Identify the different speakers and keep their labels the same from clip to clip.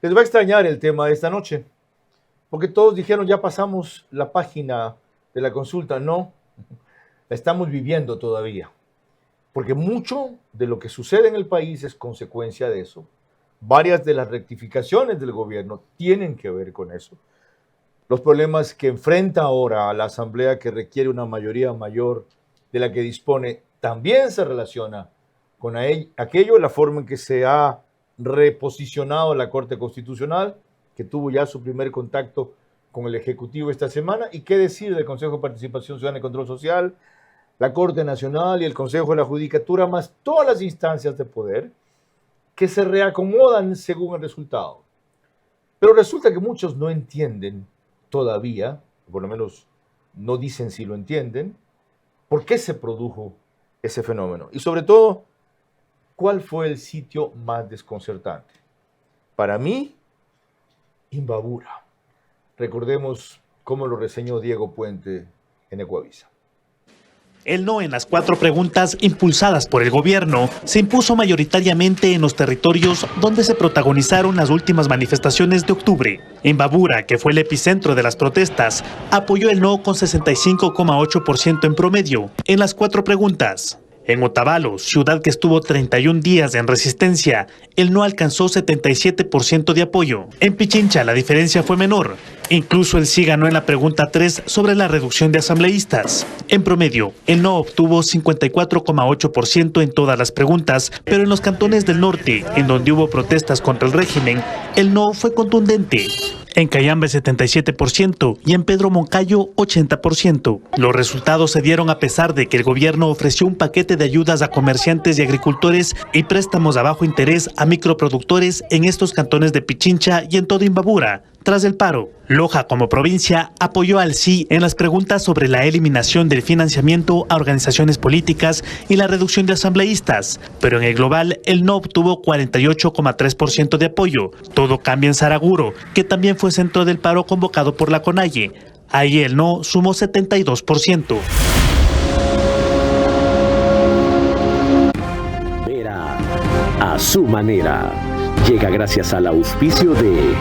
Speaker 1: Les va a extrañar el tema de esta noche, porque todos dijeron ya pasamos la página de la consulta. No, la estamos viviendo todavía, porque mucho de lo que sucede en el país es consecuencia de eso. Varias de las rectificaciones del gobierno tienen que ver con eso. Los problemas que enfrenta ahora la Asamblea, que requiere una mayoría mayor de la que dispone, también se relaciona con aquello, la forma en que se ha reposicionado la Corte Constitucional, que tuvo ya su primer contacto con el Ejecutivo esta semana, y qué decir del Consejo de Participación Ciudadana y Control Social, la Corte Nacional y el Consejo de la Judicatura, más todas las instancias de poder que se reacomodan según el resultado. Pero resulta que muchos no entienden todavía, por lo menos no dicen si lo entienden, por qué se produjo ese fenómeno. Y sobre todo, ¿cuál fue el sitio más desconcertante? Para mí, Imbabura. Recordemos cómo lo reseñó Diego Puente en Ecuavisa.
Speaker 2: El no en las 4 preguntas impulsadas por el gobierno se impuso mayoritariamente en los territorios donde se protagonizaron las últimas manifestaciones de octubre. Imbabura, que fue el epicentro de las protestas, apoyó el no con 65,8% en promedio en las 4 preguntas. En Otavalo, ciudad que estuvo 31 días en resistencia, el no alcanzó 77% de apoyo. En Pichincha la diferencia fue menor. Incluso el sí ganó en la pregunta 3 sobre la reducción de asambleístas. En promedio, el no obtuvo 54,8% en todas las preguntas, pero en los cantones del norte, en donde hubo protestas contra el régimen, el no fue contundente. En Cayambe 77% y en Pedro Moncayo 80%. Los resultados se dieron a pesar de que el gobierno ofreció un paquete de ayudas a comerciantes y agricultores y préstamos a bajo interés a microproductores en estos cantones de Pichincha y en todo Imbabura, tras el paro. Loja, como provincia, apoyó al sí en las preguntas sobre la eliminación del financiamiento a organizaciones políticas y la reducción de asambleístas, pero en el global el no obtuvo 48,3% de apoyo. Todo cambia en Saraguro, que también fue centro del paro convocado por la CONAIE. Ahí el no sumó 72%.
Speaker 3: Vera a su manera. Llega gracias al auspicio de...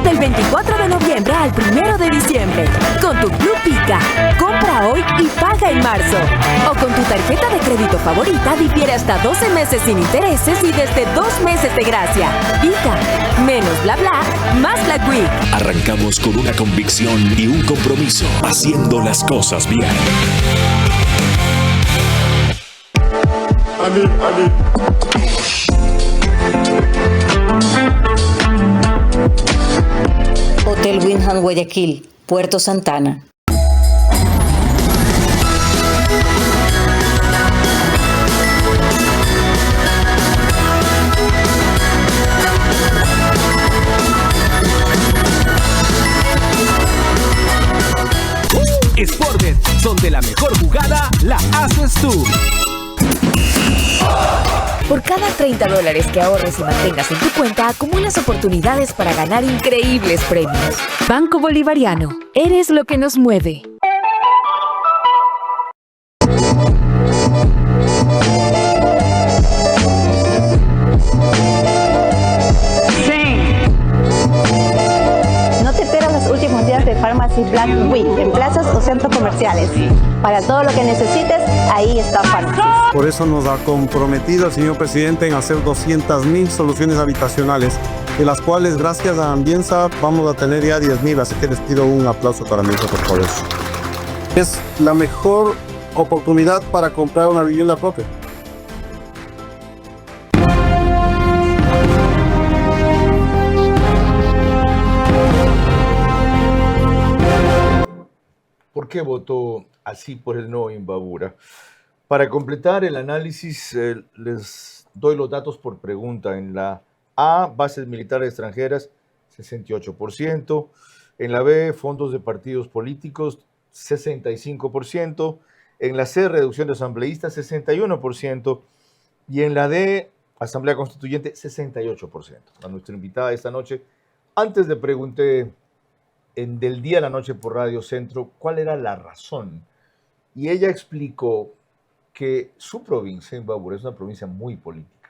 Speaker 4: Del 24 de noviembre al 1 de diciembre, con tu Club Pica, compra hoy y paga en marzo. O con tu tarjeta de crédito favorita difiere hasta 12 meses sin intereses y desde 2 meses de gracia. Pica, menos bla bla, más Black Week.
Speaker 5: Arrancamos con una convicción y un compromiso, haciendo las cosas bien.
Speaker 6: Hotel Windham Guayaquil, Puerto Santana.
Speaker 7: Sportbet, donde la mejor jugada la haces tú.
Speaker 4: Por cada $30 que ahorres y mantengas en tu cuenta, acumulas oportunidades para ganar increíbles premios. Banco Bolivariano, eres lo que nos mueve.
Speaker 8: No te pierdas los últimos días de Pharmacy Black Week en plazas o centros comerciales. Para todo lo que necesites, ahí está Pharmacy.
Speaker 9: Por eso nos ha comprometido el señor presidente en hacer 200.000 soluciones habitacionales, de las cuales gracias a Ambienza vamos a tener ya 10.000, así que les pido un aplauso para Ambienza por eso. Es la mejor oportunidad para comprar una vivienda propia.
Speaker 1: ¿Por qué votó así por el no Imbabura? Para completar el análisis, les doy los datos por pregunta. En la A, bases militares extranjeras, 68%. En la B, fondos de partidos políticos, 65%. En la C, reducción de asambleístas, 61%. Y en la D, Asamblea Constituyente, 68%. A nuestra invitada esta noche, antes le pregunté del día a la noche por Radio Centro cuál era la razón. Y ella explicó que su provincia, Imbabura, es una provincia muy política.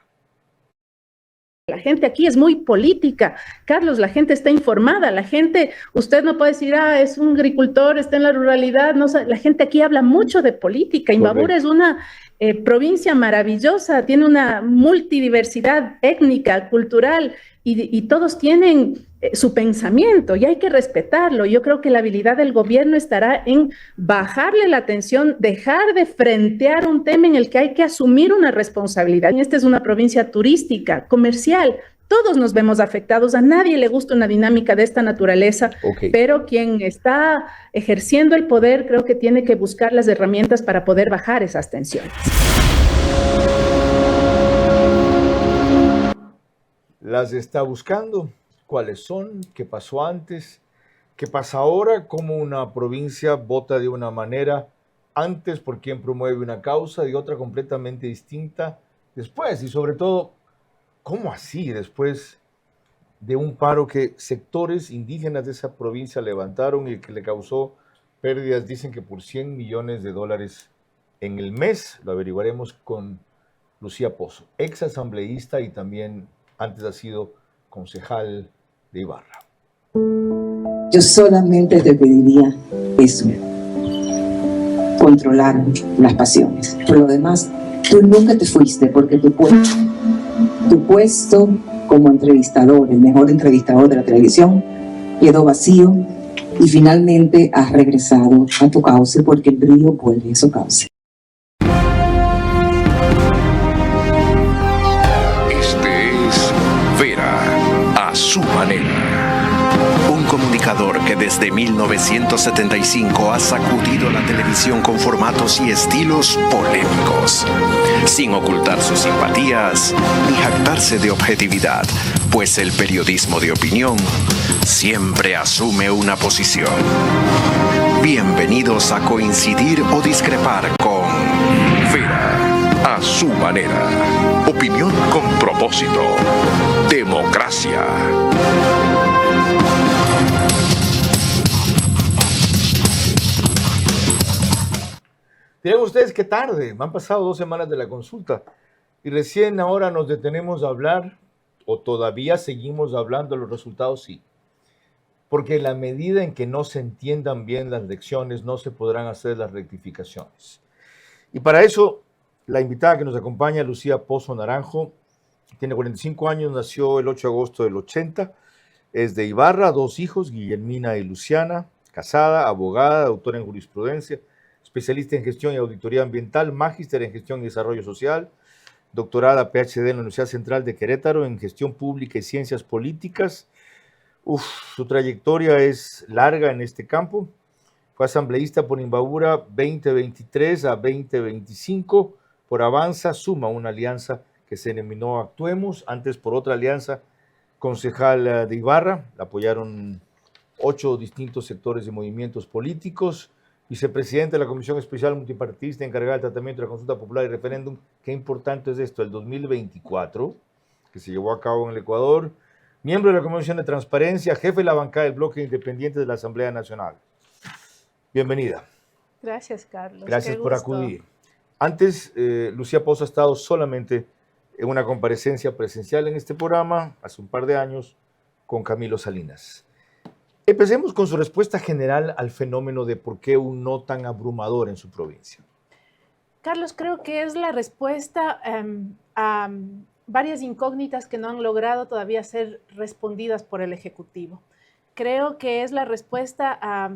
Speaker 10: gente aquí es muy política. Carlos, la gente está informada, la gente, usted no puede decir, es un agricultor, está en la ruralidad, no, la gente aquí habla mucho de política. Imbabura es una provincia maravillosa, tiene una multidiversidad étnica, cultural, y todos tienen su pensamiento y hay que respetarlo. Yo creo que la habilidad del gobierno estará en bajarle la tensión, dejar de frentear un tema en el que hay que asumir una responsabilidad. Esta es una provincia turística, comercial. Todos nos vemos afectados, a nadie le gusta una dinámica de esta naturaleza, pero quien está ejerciendo el poder creo que tiene que buscar las herramientas para poder bajar esas tensiones.
Speaker 1: Las está buscando. ¿Cuáles son? ¿Qué pasó antes? ¿Qué pasa ahora? ¿Cómo una provincia vota de una manera antes por quien promueve una causa, de otra completamente distinta después? Y sobre todo, ¿cómo así después de un paro que sectores indígenas de esa provincia levantaron y que le causó pérdidas, dicen que por $100 millones en el mes? Lo averiguaremos con Lucía Pozo, ex asambleísta y también antes ha sido concejal de Ibarra.
Speaker 11: Yo solamente te pediría eso, controlar las pasiones. Por lo demás, tú nunca te fuiste porque tu puesto como entrevistador, el mejor entrevistador de la televisión, quedó vacío y finalmente has regresado a tu cauce porque el brillo vuelve a su cauce.
Speaker 5: A su manera. Un comunicador que desde 1975 ha sacudido la televisión con formatos y estilos polémicos, sin ocultar sus simpatías ni jactarse de objetividad, pues el periodismo de opinión siempre asume una posición. Bienvenidos a coincidir o discrepar con Vera, a su manera. Opinión con propósito. Democracia.
Speaker 1: Dirán ustedes qué tarde, me han pasado 2 semanas de la consulta y recién ahora nos detenemos a hablar, o todavía seguimos hablando de los resultados, sí. Porque en la medida en que no se entiendan bien las lecciones, no se podrán hacer las rectificaciones. Y para eso, la invitada que nos acompaña, Lucía Pozo Naranjo, tiene 45 años, nació el 8 de agosto del 80, es de Ibarra, 2 hijos, Guillermina y Luciana, casada, abogada, doctora en jurisprudencia, especialista en gestión y auditoría ambiental, magíster en gestión y desarrollo social, doctorada PhD en la Universidad Central de Querétaro en gestión pública y ciencias políticas. Su trayectoria es larga en este campo. Fue asambleísta por Imbabura 2023 a 2025, por Avanza, Suma, una alianza que se denominó Actuemos, antes por otra alianza, concejal de Ibarra, la apoyaron 8 distintos sectores y movimientos políticos, vicepresidente de la Comisión Especial Multipartidista encargada del tratamiento de la consulta popular y referéndum. Qué importante es esto, el 2024, que se llevó a cabo en el Ecuador, miembro de la Comisión de Transparencia, jefe de la bancada del bloque independiente de la Asamblea Nacional. Bienvenida.
Speaker 10: Gracias, Carlos.
Speaker 1: Gracias por acudir. Antes, Lucía Pozo ha estado solamente en una comparecencia presencial en este programa, hace un par de años, con Camilo Salinas. Empecemos con su respuesta general al fenómeno de por qué un no tan abrumador en su provincia.
Speaker 10: Carlos, creo que es la respuesta a varias incógnitas que no han logrado todavía ser respondidas por el Ejecutivo. Creo que es la respuesta a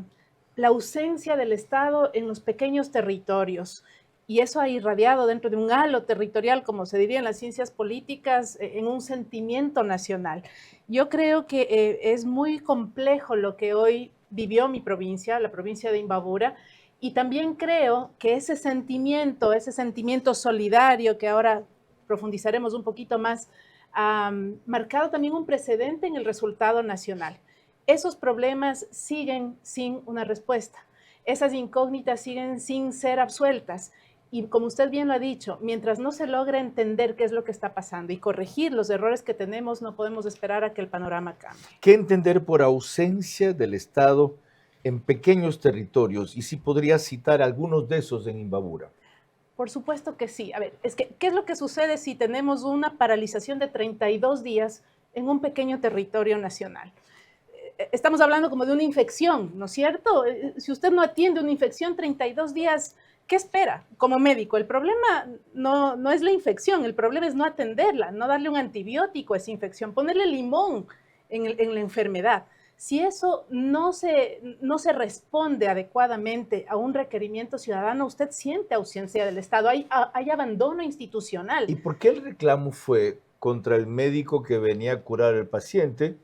Speaker 10: la ausencia del Estado en los pequeños territorios, y eso ha irradiado dentro de un halo territorial, como se diría en las ciencias políticas, en un sentimiento nacional. Yo creo que es muy complejo lo que hoy vivió mi provincia, la provincia de Imbabura, y también creo que ese sentimiento solidario, que ahora profundizaremos un poquito más, ha marcado también un precedente en el resultado nacional. Esos problemas siguen sin una respuesta, esas incógnitas siguen sin ser absueltas. Y como usted bien lo ha dicho, mientras no se logre entender qué es lo que está pasando y corregir los errores que tenemos, no podemos esperar a que el panorama cambie.
Speaker 1: ¿Qué entender por ausencia del Estado en pequeños territorios? Y si podría citar algunos de esos en Imbabura.
Speaker 10: Por supuesto que sí. A ver, es que, ¿qué es lo que sucede si tenemos una paralización de 32 días en un pequeño territorio nacional? Estamos hablando como de una infección, ¿no es cierto? Si usted no atiende una infección 32 días, ¿qué espera como médico? El problema no es la infección, el problema es no atenderla, no darle un antibiótico a esa infección, ponerle limón en la enfermedad. Si eso no se responde adecuadamente a un requerimiento ciudadano, usted siente ausencia del Estado, hay abandono institucional.
Speaker 1: ¿Y por qué el reclamo fue contra el médico que venía a curar al paciente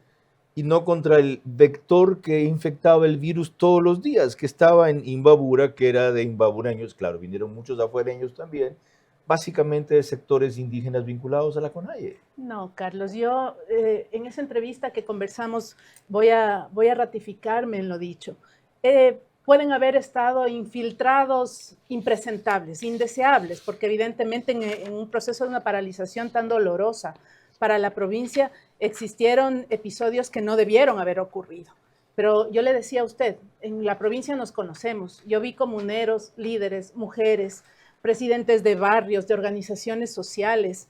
Speaker 1: y no contra el vector que infectaba el virus todos los días, que estaba en Imbabura, que era de imbabureños? Claro, vinieron muchos afuereños también, básicamente de sectores indígenas vinculados a la CONAIE.
Speaker 10: No, Carlos, yo en esa entrevista que conversamos voy a ratificarme en lo dicho. Pueden haber estado infiltrados impresentables, indeseables, porque evidentemente en un proceso de una paralización tan dolorosa para la provincia existieron episodios que no debieron haber ocurrido. Pero yo le decía a usted, en la provincia nos conocemos. Yo vi comuneros, líderes, mujeres, presidentes de barrios, de organizaciones sociales,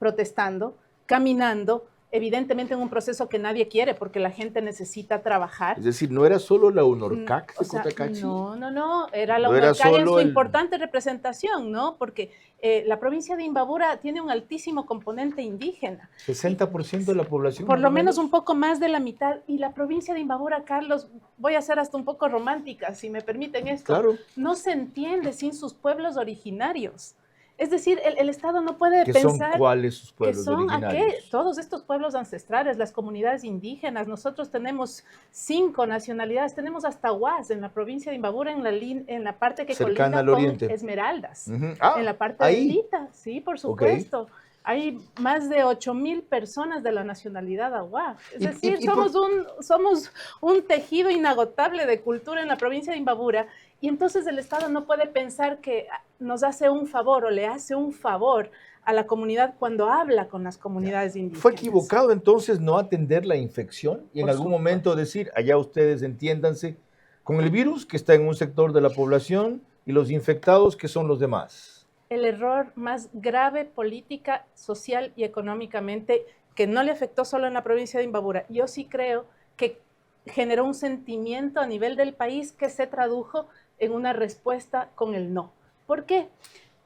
Speaker 10: protestando, caminando, evidentemente en un proceso que nadie quiere porque la gente necesita trabajar.
Speaker 1: Es decir, no era solo la UNORCAC de Cotacachi.
Speaker 10: No, era la UNORCAC en su importante representación, ¿no? Porque la provincia de Imbabura tiene un altísimo componente indígena.
Speaker 1: 60% de la población.
Speaker 10: Por lo menos un poco más de la mitad. Y la provincia de Imbabura, Carlos, voy a ser hasta un poco romántica, si me permiten esto.
Speaker 1: Claro.
Speaker 10: No se entiende sin sus pueblos originarios. Es decir, el Estado no puede pensar...
Speaker 1: ¿Son cuáles sus pueblos originarios?
Speaker 10: Todos estos pueblos ancestrales, las comunidades indígenas. Nosotros tenemos 5 nacionalidades, tenemos hasta Huas en la provincia de Imbabura, en la parte que
Speaker 1: cercana
Speaker 10: colinda
Speaker 1: al oriente.
Speaker 10: con Esmeraldas,
Speaker 1: En
Speaker 10: la parte de Lita, sí, por supuesto. Okay. Hay más de 8,000 personas de la nacionalidad Aguá. Es decir, somos un tejido inagotable de cultura en la provincia de Imbabura. Y entonces el Estado no puede pensar que nos hace un favor o le hace un favor a la comunidad cuando habla con las comunidades indígenas.
Speaker 1: ¿Fue equivocado entonces no atender la infección y en algún momento decir, allá ustedes entiéndanse, con el virus que está en un sector de la población y los infectados que son los demás?
Speaker 10: El error más grave política, social y económicamente que no le afectó solo en la provincia de Imbabura. Yo sí creo que generó un sentimiento a nivel del país que se tradujo en una respuesta con el no. ¿Por qué?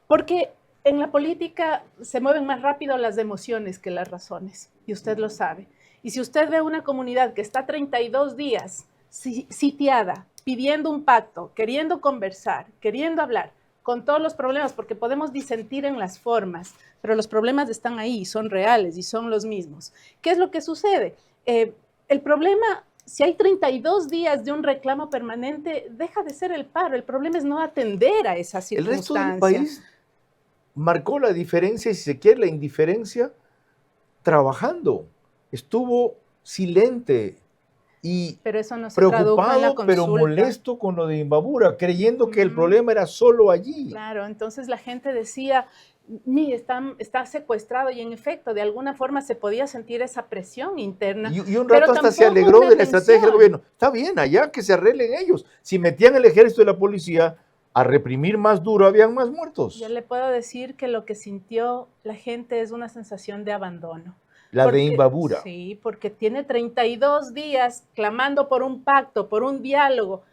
Speaker 10: Porque en la política se mueven más rápido las emociones que las razones, y usted lo sabe. Y si usted ve una comunidad que está 32 días sitiada, pidiendo un pacto, queriendo conversar, queriendo hablar, con todos los problemas, porque podemos disentir en las formas, pero los problemas están ahí, son reales y son los mismos. ¿Qué es lo que sucede? El problema... Si hay 32 días de un reclamo permanente, deja de ser el paro. El problema es no atender a esa circunstancia.
Speaker 1: El resto del país marcó la diferencia, y si se quiere la indiferencia, trabajando. Estuvo silente y
Speaker 10: pero eso no se
Speaker 1: preocupado,
Speaker 10: en la consulta.
Speaker 1: Pero molesto con lo de Imbabura, creyendo que el problema era solo allí.
Speaker 10: Claro, entonces la gente decía... está secuestrado, y en efecto, de alguna forma se podía sentir esa presión interna.
Speaker 1: Y un rato hasta se alegró de la estrategia del gobierno. Está bien, allá que se arreglen ellos. Si metían el ejército y la policía a reprimir más duro, habían más muertos.
Speaker 10: Yo le puedo decir que lo que sintió la gente es una sensación de abandono.
Speaker 1: De Imbabura.
Speaker 10: Sí, porque tiene 32 días clamando por un pacto, por un diálogo.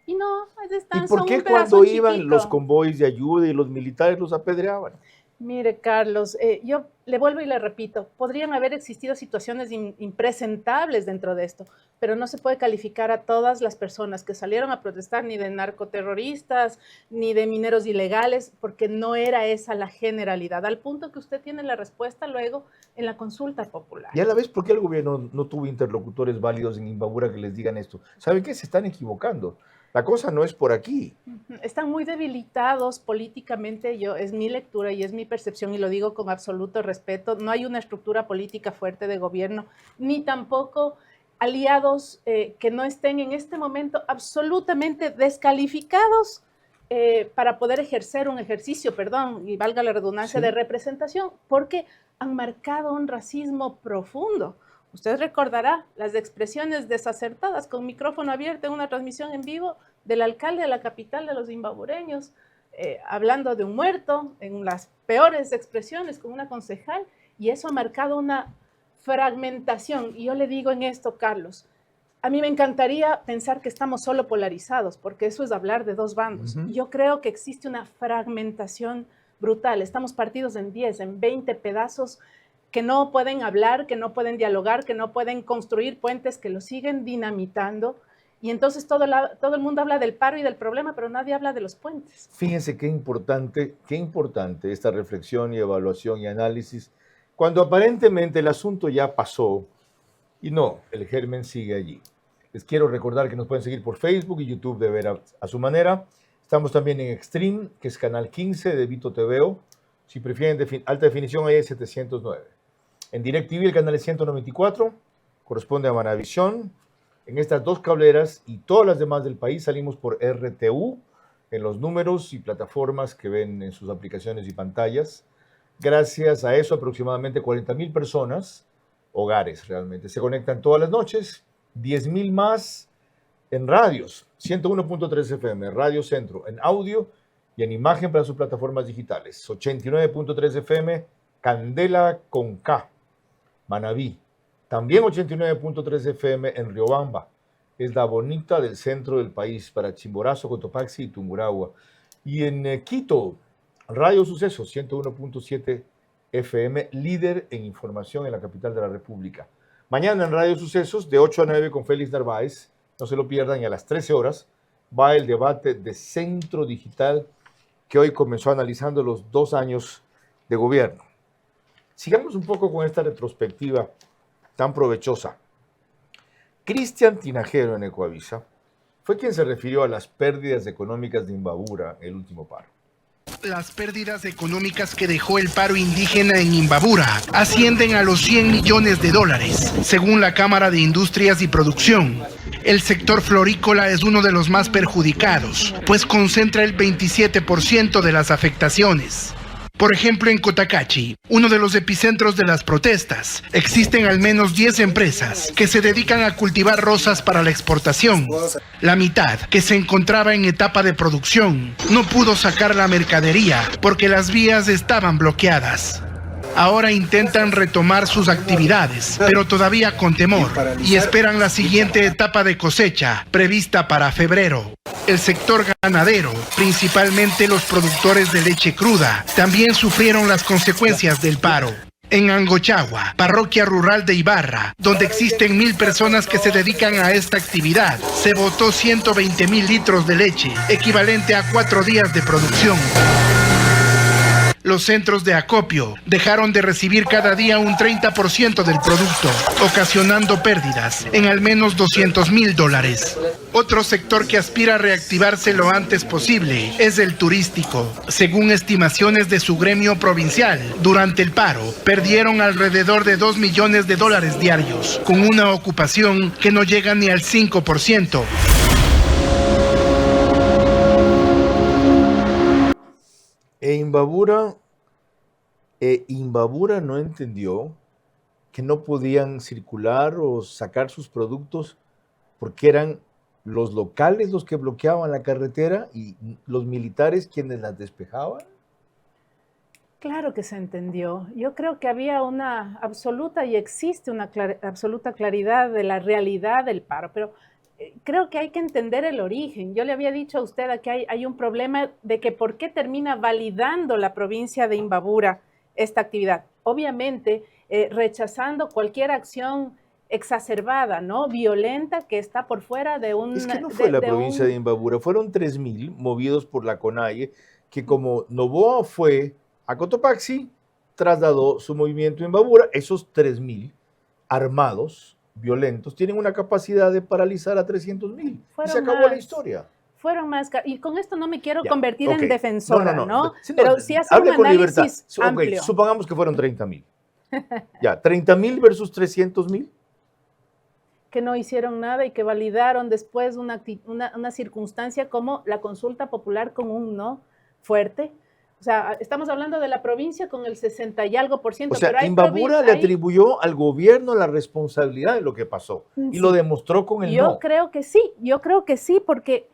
Speaker 10: Y no, están,
Speaker 1: ¿y por qué cuando iban los convoys de ayuda y los militares los apedreaban?
Speaker 10: Mire, Carlos, yo le vuelvo y le repito, podrían haber existido situaciones impresentables dentro de esto, pero no se puede calificar a todas las personas que salieron a protestar ni de narcoterroristas, ni de mineros ilegales, porque no era esa la generalidad, al punto que usted tiene la respuesta luego en la consulta popular.
Speaker 1: Y a la vez, ¿por qué el gobierno no tuvo interlocutores válidos en Imbabura que les digan esto? ¿Saben qué? Se están equivocando. La cosa no es por aquí.
Speaker 10: Están muy debilitados políticamente, es mi lectura y es mi percepción, y lo digo con absoluto respeto. No hay una estructura política fuerte de gobierno, ni tampoco aliados que no estén en este momento absolutamente descalificados para poder ejercer un ejercicio, y valga la redundancia, de representación, porque han marcado un racismo profundo. Usted recordará las expresiones desacertadas con micrófono abierto en una transmisión en vivo del alcalde de la capital de los imbabureños, hablando de un muerto, en las peores expresiones, con una concejal, y eso ha marcado una fragmentación. Y yo le digo en esto, Carlos, a mí me encantaría pensar que estamos solo polarizados, porque eso es hablar de dos bandos. Yo creo que existe una fragmentación brutal. Estamos partidos en 10, en 20 pedazos que no pueden hablar, que no pueden dialogar, que no pueden construir puentes, que lo siguen dinamitando. Y entonces todo el mundo habla del paro y del problema, pero nadie habla de los puentes.
Speaker 1: Fíjense qué importante esta reflexión y evaluación y análisis, cuando aparentemente el asunto ya pasó y no, el germen sigue allí. Les quiero recordar que nos pueden seguir por Facebook y YouTube de Ver a su manera. Estamos también en Extreme, que es canal 15 de Vito TVO. Si prefieren alta definición, ahí es 709. En DirecTV el canal es 194, corresponde a Manavisión. En estas dos cableras y todas las demás del país salimos por RTU, en los números y plataformas que ven en sus aplicaciones y pantallas. Gracias a eso, aproximadamente 40,000 personas, hogares realmente, se conectan todas las noches. 10,000 más en radios, 101.3 FM, Radio Centro, en audio y en imagen para sus plataformas digitales. 89.3 FM, Candela con K, Manabí. También 89.3 FM en Riobamba. Es la bonita del centro del país para Chimborazo, Cotopaxi y Tungurahua. Y en Quito, Radio Sucesos, 101.7 FM, líder en información en la capital de la República. Mañana en Radio Sucesos, de 8 a 9 con Félix Narváez, no se lo pierdan, y a las 13 horas va el debate de Centro Digital, que hoy comenzó analizando los 2 años de gobierno. Sigamos un poco con esta retrospectiva tan provechosa. Cristian Tinajero en Ecoavisa fue quien se refirió a las pérdidas económicas de Imbabura en el último paro.
Speaker 12: Las pérdidas económicas que dejó el paro indígena en Imbabura ascienden a los $100 millones, según la Cámara de Industrias y Producción. El sector florícola es uno de los más perjudicados, pues concentra el 27% de las afectaciones. Por ejemplo, en Cotacachi, uno de los epicentros de las protestas, existen al menos 10 empresas que se dedican a cultivar rosas para la exportación. La mitad, que se encontraba en etapa de producción, no pudo sacar la mercadería porque las vías estaban bloqueadas. Ahora intentan retomar sus actividades, pero todavía con temor, y esperan la siguiente etapa de cosecha, prevista para febrero. El sector ganadero, principalmente los productores de leche cruda, también sufrieron las consecuencias del paro. En Angochagua, parroquia rural de Ibarra, donde existen 1,000 personas que se dedican a esta actividad, se botó 120,000 litros de leche, equivalente a 4 días de producción. Los centros de acopio dejaron de recibir cada día un 30% del producto, ocasionando pérdidas en al menos $200,000. Otro sector que aspira a reactivarse lo antes posible es el turístico. Según estimaciones de su gremio provincial, durante el paro perdieron alrededor de $2 millones diarios, con una ocupación que no llega ni al 5%.
Speaker 1: Imbabura no entendió que no podían circular o sacar sus productos porque eran los locales los que bloqueaban la carretera y los militares quienes las despejaban.
Speaker 10: Claro que se entendió. Yo creo que había una absoluta y existe una absoluta claridad de la realidad del paro, pero creo que hay que entender el origen. Yo le había dicho a usted que hay un problema de que por qué termina validando la provincia de Imbabura esta actividad. Obviamente, rechazando cualquier acción exacerbada, ¿no? Violenta, que está por fuera de un...
Speaker 1: Es que no fue la provincia de Imbabura, fueron 3,000 movidos por la CONAIE, que como Noboa fue a Cotopaxi, trasladó su movimiento a Imbabura. Esos 3,000 armados, violentos, tienen una capacidad de paralizar a 300,000. Y se acabó la historia.
Speaker 10: Fueron más, y con esto no me quiero convertir en defensora, ¿no? Pero sí hacer
Speaker 1: hable
Speaker 10: un
Speaker 1: con libertad.
Speaker 10: análisis amplio.
Speaker 1: Supongamos que fueron 30,000. Ya, 30,000 versus 300,000.
Speaker 10: Que no hicieron nada y que validaron después una circunstancia como la consulta popular con un no fuerte. O sea, estamos hablando de la provincia con el 60 y algo %.
Speaker 1: O sea,
Speaker 10: pero
Speaker 1: Imbabura le atribuyó al gobierno la responsabilidad de lo que pasó y lo demostró con el no.
Speaker 10: Yo creo que sí, porque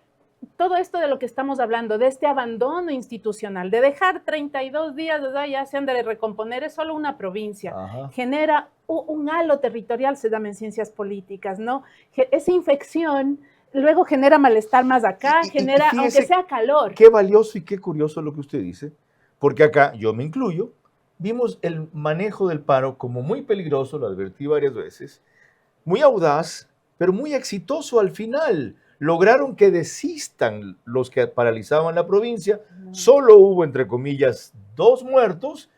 Speaker 10: todo esto de lo que estamos hablando, de este abandono institucional, de dejar 32 días, ¿verdad? Ya se han de recomponer, es solo una provincia. Ajá. Genera un halo territorial, se llama en ciencias políticas, ¿no? Esa infección luego genera malestar más acá, genera, aunque sea calor.
Speaker 1: Qué valioso y qué curioso lo que usted dice, porque acá, yo me incluyo, vimos el manejo del paro como muy peligroso, lo advertí varias veces, muy audaz, pero muy exitoso al final. Lograron que desistan los que paralizaban la provincia. Solo hubo, entre comillas, 2 muertos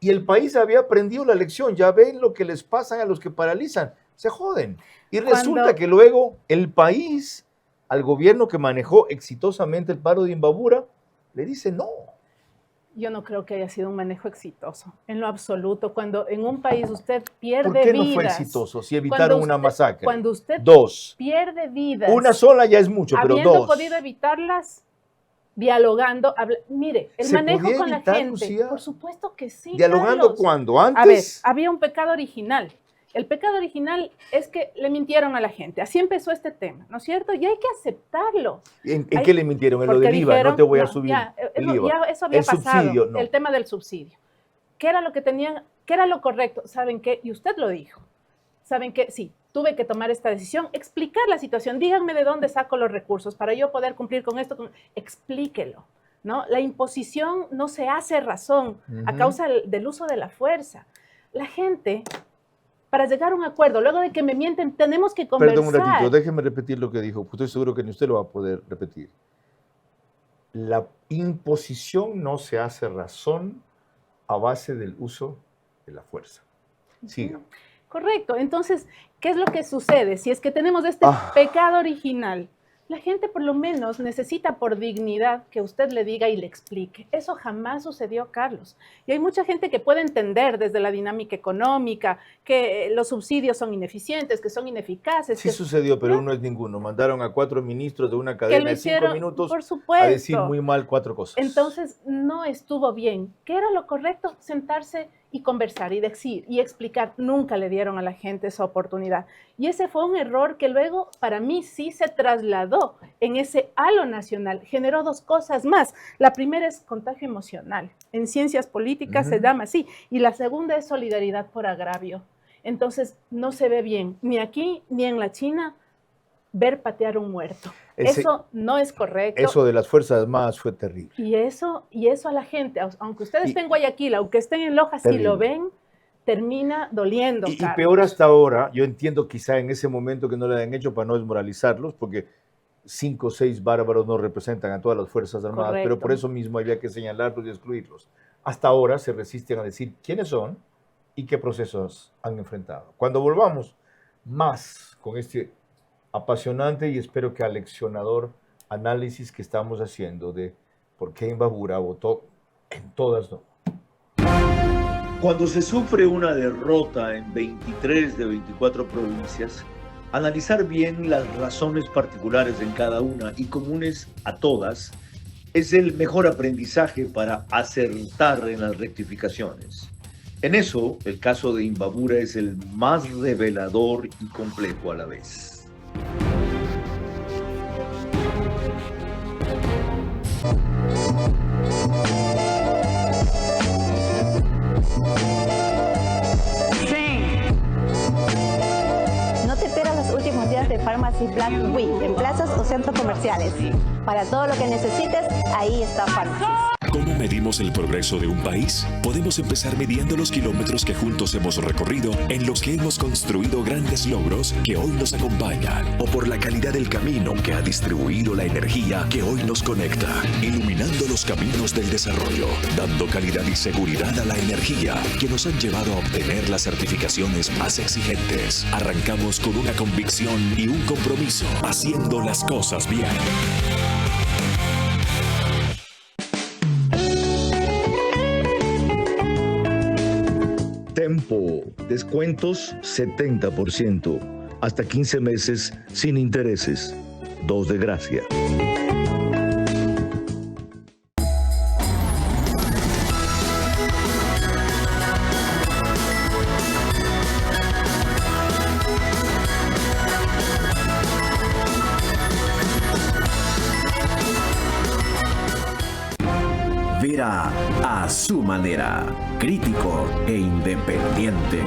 Speaker 1: y el país había aprendido la lección. Ya ven lo que les pasa a los que paralizan. Se joden. Y resulta que luego el país, al gobierno que manejó exitosamente el paro de Imbabura, le dice no.
Speaker 10: Yo no creo que haya sido un manejo exitoso, en lo absoluto. Cuando en un país usted pierde
Speaker 1: vidas... ¿Por qué no fue exitoso si evitaron una masacre?
Speaker 10: Cuando usted
Speaker 1: 2.
Speaker 10: pierde vidas...
Speaker 1: Una sola ya es mucho, pero 2.
Speaker 10: Habiendo podido evitarlas, dialogando... Mire, el manejo con la gente... Lucía? Por supuesto que sí,
Speaker 1: ¿Dialogando
Speaker 10: Carlos.
Speaker 1: cuándo? ¿Antes?
Speaker 10: A ver, había un pecado original. El pecado original es que le mintieron a la gente. Así empezó este tema, ¿no es cierto? Y hay que aceptarlo.
Speaker 1: ¿En qué le mintieron? En lo del IVA, no te voy a subir el IVA.
Speaker 10: Ya eso había pasado,
Speaker 1: subsidio, no.
Speaker 10: El tema del subsidio. ¿Qué era lo que tenían? ¿Qué era lo correcto? ¿Saben qué? Y usted lo dijo. ¿Saben qué? Sí, tuve que tomar esta decisión, explicar la situación. Díganme de dónde saco los recursos para yo poder cumplir con esto. Explíquelo, ¿no? La imposición no se hace razón a causa del uso de la fuerza. La gente... Para llegar a un acuerdo, luego de que me mienten, tenemos que conversar.
Speaker 1: Perdón un ratito, déjeme repetir lo que dijo, pues estoy seguro que ni usted lo va a poder repetir. La imposición no se hace razón a base del uso de la fuerza. Siga.
Speaker 10: Correcto, entonces, ¿qué es lo que sucede? Si es que tenemos este pecado original, la gente por lo menos necesita por dignidad que usted le diga y le explique. Eso jamás sucedió, Carlos. Y hay mucha gente que puede entender desde la dinámica económica que los subsidios son ineficientes, que son ineficaces.
Speaker 1: Sí sucedió, pero uno es ninguno. Mandaron a 4 ministros de una cadena de 5 minutos
Speaker 10: por supuesto,
Speaker 1: a decir muy mal 4 cosas.
Speaker 10: Entonces, no estuvo bien. ¿Qué era lo correcto? Sentarse y conversar y decir y explicar. Nunca le dieron a la gente esa oportunidad. Y ese fue un error que luego para mí sí se trasladó en ese halo nacional. Generó 2 cosas más. La primera es contagio emocional. En ciencias políticas se llama así. Y la segunda es solidaridad por agravio. Entonces no se ve bien ni aquí ni en la China ver patear un muerto. Eso no es correcto.
Speaker 1: Eso de las Fuerzas Armadas fue terrible.
Speaker 10: Y eso a la gente, aunque ustedes estén en Guayaquil, aunque estén en Loja, si lo ven, termina doliendo.
Speaker 1: Y peor hasta ahora, yo entiendo quizá en ese momento que no le han hecho para no desmoralizarlos, porque 5 o 6 bárbaros no representan a todas las Fuerzas Armadas, correcto, pero por eso mismo había que señalarlos y excluirlos. Hasta ahora se resisten a decir quiénes son y qué procesos han enfrentado. Cuando volvamos más con este apasionante y espero que aleccionador análisis que estamos haciendo de por qué Imbabura votó en todas no.
Speaker 13: Cuando se sufre una derrota en 23 de 24 provincias, analizar bien las razones particulares en cada una y comunes a todas es el mejor aprendizaje para acertar en las rectificaciones. En eso, el caso de Imbabura es el más revelador y complejo a la vez.
Speaker 8: No te pierdas los últimos días de Pharmacy Black Week en plazas o centros comerciales. Para todo lo que necesites, ahí está Pharmacy.
Speaker 14: ¿Cómo medimos el progreso de un país? Podemos empezar midiendo los kilómetros que juntos hemos recorrido, en los que hemos construido grandes logros que hoy nos acompañan, o por la calidad del camino que ha distribuido la energía que hoy nos conecta, iluminando los caminos del desarrollo, dando calidad y seguridad a la energía que nos han llevado a obtener las certificaciones más exigentes. Arrancamos con una convicción y un compromiso, haciendo las cosas bien.
Speaker 15: Tempo, descuentos 70%, hasta 15 meses sin intereses, 2 de gracia.
Speaker 3: su manera, crítico e independiente.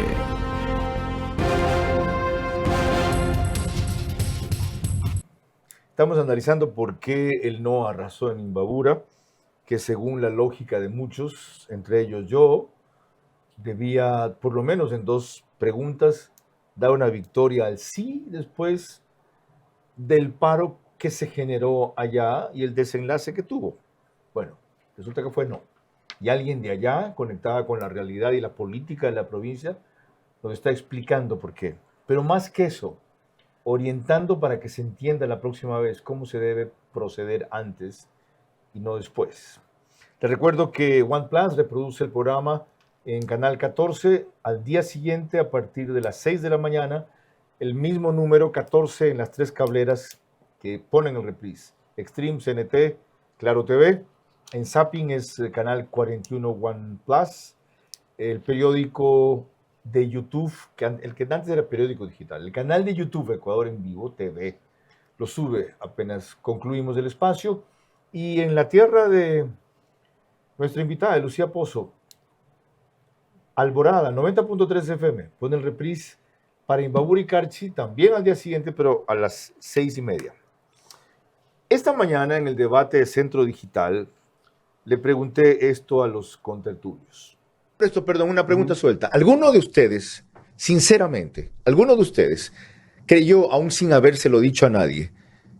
Speaker 1: Estamos analizando por qué el no arrasó en Imbabura, que según la lógica de muchos, entre ellos yo, debía, por lo menos en 2 preguntas, dar una victoria al sí después del paro que se generó allá y el desenlace que tuvo. Bueno, resulta que fue no. Y alguien de allá, conectada con la realidad y la política de la provincia, nos está explicando por qué. Pero más que eso, orientando para que se entienda la próxima vez cómo se debe proceder antes y no después. Te recuerdo que OnePlus reproduce el programa en Canal 14 al día siguiente a partir de las 6 de la mañana, el mismo número 14 en las 3 cableras que ponen el reprise. Extreme, CNT, Claro TV. En Zapping es el canal 41 OnePlus. El periódico de YouTube, el que antes era periódico digital, el canal de YouTube Ecuador en Vivo TV, lo sube apenas concluimos el espacio. Y en la tierra de nuestra invitada, Lucía Pozo, Alborada, 90.3 FM, pone el reprise para Imbabura y Carchi, también al día siguiente, pero a las 6:30. Esta mañana, en el debate de Centro Digital, le pregunté esto a los contertulios. Una pregunta suelta. ¿Alguno de ustedes, sinceramente, alguno de ustedes creyó, aún sin habérselo dicho a nadie,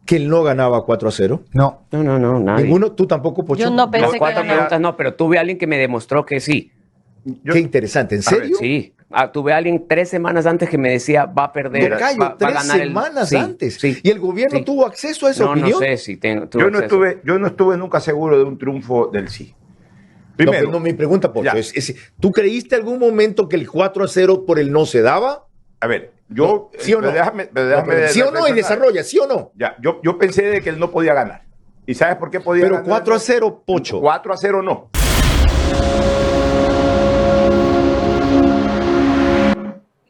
Speaker 1: que él no ganaba 4-0?
Speaker 16: No, nadie.
Speaker 1: ¿Ninguno? ¿Tú tampoco, Pocho?
Speaker 17: Yo no pensé que
Speaker 16: 4
Speaker 17: ganaba.
Speaker 16: preguntas no, pero tuve a alguien que me demostró que sí.
Speaker 1: Qué interesante, ¿en serio?
Speaker 16: Sí. Tuve a alguien 3 semanas antes que me decía va a perder,
Speaker 1: Tocayo,
Speaker 16: va a
Speaker 1: 3
Speaker 16: ganar
Speaker 1: semanas
Speaker 16: sí,
Speaker 1: antes.
Speaker 16: sí.
Speaker 1: ¿Y el gobierno tuvo acceso a esa opinión?
Speaker 16: No sé si tuve
Speaker 18: yo no estuve nunca seguro de un triunfo del sí. Primero,
Speaker 1: mi pregunta, Pocho, ¿tú creíste algún momento que el 4-0 por el no se daba?
Speaker 18: A ver, yo...
Speaker 1: ¿Sí o no? ¿Sí o no? Y desarrolla, ¿sí o no?
Speaker 18: Ya, yo pensé de que él no podía ganar. ¿Y sabes por qué podía ganar?
Speaker 1: Pero 4-0, Pocho.
Speaker 18: 4-0 no.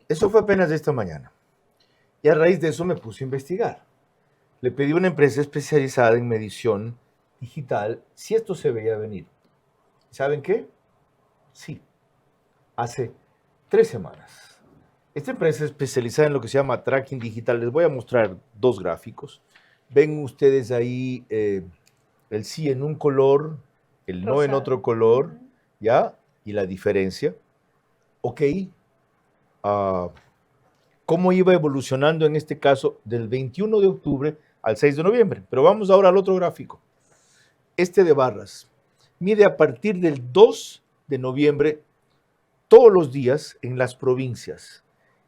Speaker 1: Eso fue apenas de esta mañana. Y a raíz de eso me puse a investigar. Le pedí a una empresa especializada en medición digital si esto se veía venir. ¿Saben qué? Sí. Hace 3 semanas. Esta empresa especializada en lo que se llama tracking digital, les voy a mostrar 2 gráficos. Ven ustedes ahí el sí en un color, el no en otro color, ¿ya? Y la diferencia. Ok. Cómo iba evolucionando en este caso del 21 de octubre al 6 de noviembre. Pero vamos ahora al otro gráfico. Este de barras mide a partir del 2 de noviembre todos los días en las provincias.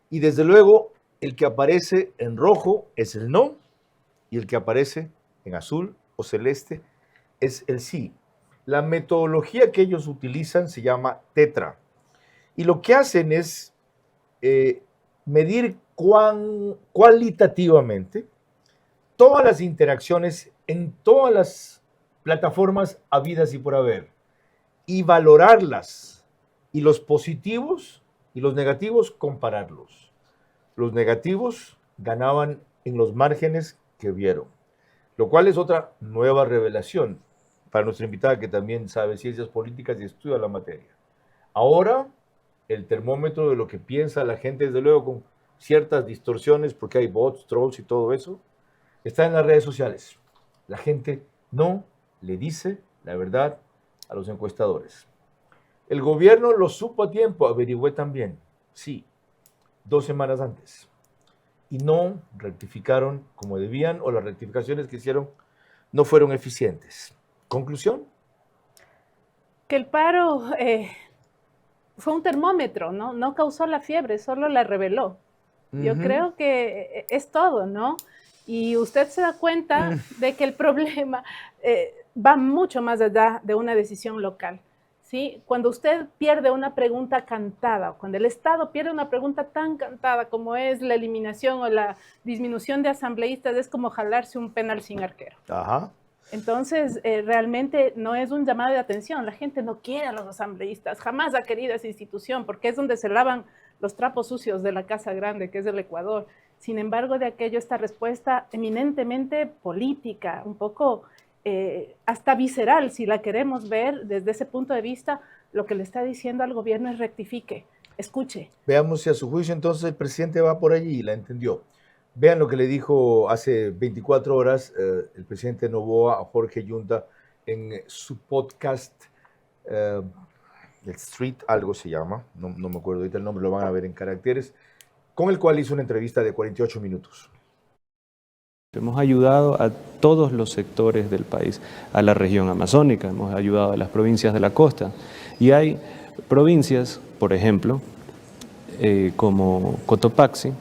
Speaker 1: Y desde luego el que aparece en rojo es el no y el que aparece en azul o celeste es el sí. La metodología que ellos utilizan se llama Tetra. Y lo que hacen es medir cualitativamente todas las interacciones en todas las plataformas habidas y por haber y valorarlas y los positivos y los negativos compararlos. Los negativos ganaban en los márgenes que vieron, lo cual es otra nueva revelación para nuestra invitada que también sabe ciencias políticas y estudia la materia. Ahora el termómetro de lo que piensa la gente, desde luego con ciertas distorsiones, porque hay bots, trolls y todo eso, está en las redes sociales. La gente no le dice la verdad a los encuestadores. El gobierno lo supo a tiempo, averigüé también, sí, 2 semanas antes. Y no rectificaron como debían, o las rectificaciones que hicieron no fueron eficientes. ¿Conclusión?
Speaker 10: Que el paro fue un termómetro, ¿no? No causó la fiebre, solo la reveló. Yo creo que es todo, ¿no? Y usted se da cuenta de que el problema va mucho más allá de una decisión local, ¿sí? Cuando usted pierde una pregunta cantada, cuando el Estado pierde una pregunta tan cantada como es la eliminación o la disminución de asambleístas, es como jalarse un penal sin arquero.
Speaker 1: Ajá.
Speaker 10: Entonces, realmente no es un llamado de atención. La gente no quiere a los asambleístas, jamás ha querido esa institución, porque es donde se lavan los trapos sucios de la Casa Grande, que es el Ecuador. Sin embargo, de aquello esta respuesta eminentemente política, un poco hasta visceral, si la queremos ver desde ese punto de vista, lo que le está diciendo al gobierno es rectifique, escuche.
Speaker 1: Veamos si a su juicio entonces el presidente va por allí y la entendió. Vean lo que le dijo hace 24 horas el presidente Noboa a Jorge Yunda en su podcast, el Street, algo se llama, no me acuerdo ahorita el nombre, lo van a ver en caracteres, con el cual hizo una entrevista de 48 minutos.
Speaker 17: Hemos ayudado a todos los sectores del país, a la región amazónica, hemos ayudado a las provincias de la costa. Y hay provincias, por ejemplo, como Cotopaxi,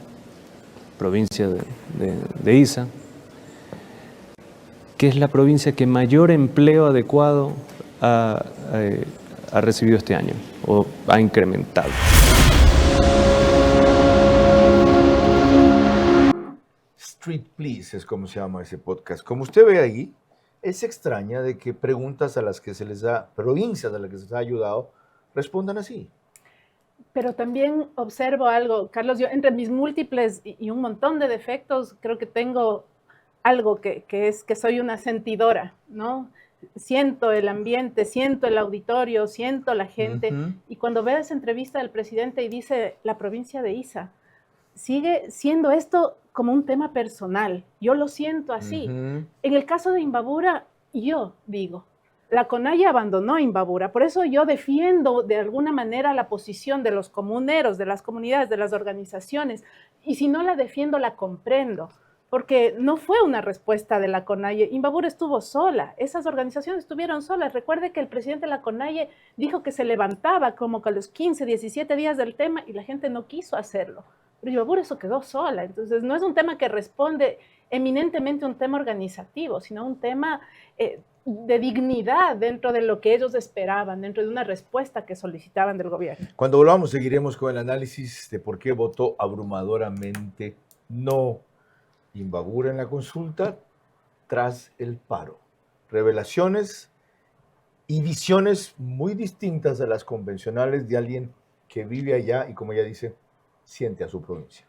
Speaker 17: provincia de Iza, que es la provincia que mayor empleo adecuado ha recibido este año, o ha incrementado.
Speaker 1: Street Please es como se llama ese podcast. Como usted ve ahí, es extraña de que preguntas a las que se les da, provincias a las que se les ha ayudado, respondan así.
Speaker 10: Pero también observo algo, Carlos, yo entre mis múltiples y un montón de defectos, creo que tengo algo que es que soy una sentidora, ¿no? Siento el ambiente, siento el auditorio, siento la gente. Y cuando veo esa entrevista del presidente y dice la provincia de Iza, sigue siendo esto como un tema personal. Yo lo siento así. En el caso de Imbabura, yo digo, la CONAIE abandonó Imbabura. Por eso yo defiendo de alguna manera la posición de los comuneros, de las comunidades, de las organizaciones. Y si no la defiendo, la comprendo. Porque no fue una respuesta de la CONAIE. Imbabura estuvo sola. Esas organizaciones estuvieron solas. Recuerde que el presidente de la CONAIE dijo que se levantaba como que a los 15, 17 días del tema y la gente no quiso hacerlo. Pero Imbabura eso quedó sola. Entonces no es un tema que responde eminentemente a un tema organizativo, sino un tema de dignidad dentro de lo que ellos esperaban, dentro de una respuesta que solicitaban del gobierno.
Speaker 1: Cuando volvamos seguiremos con el análisis de por qué votó abrumadoramente no Imbabura en la consulta tras el paro. Revelaciones y visiones muy distintas a las convencionales de alguien que vive allá y, como ella dice, siente a su provincia.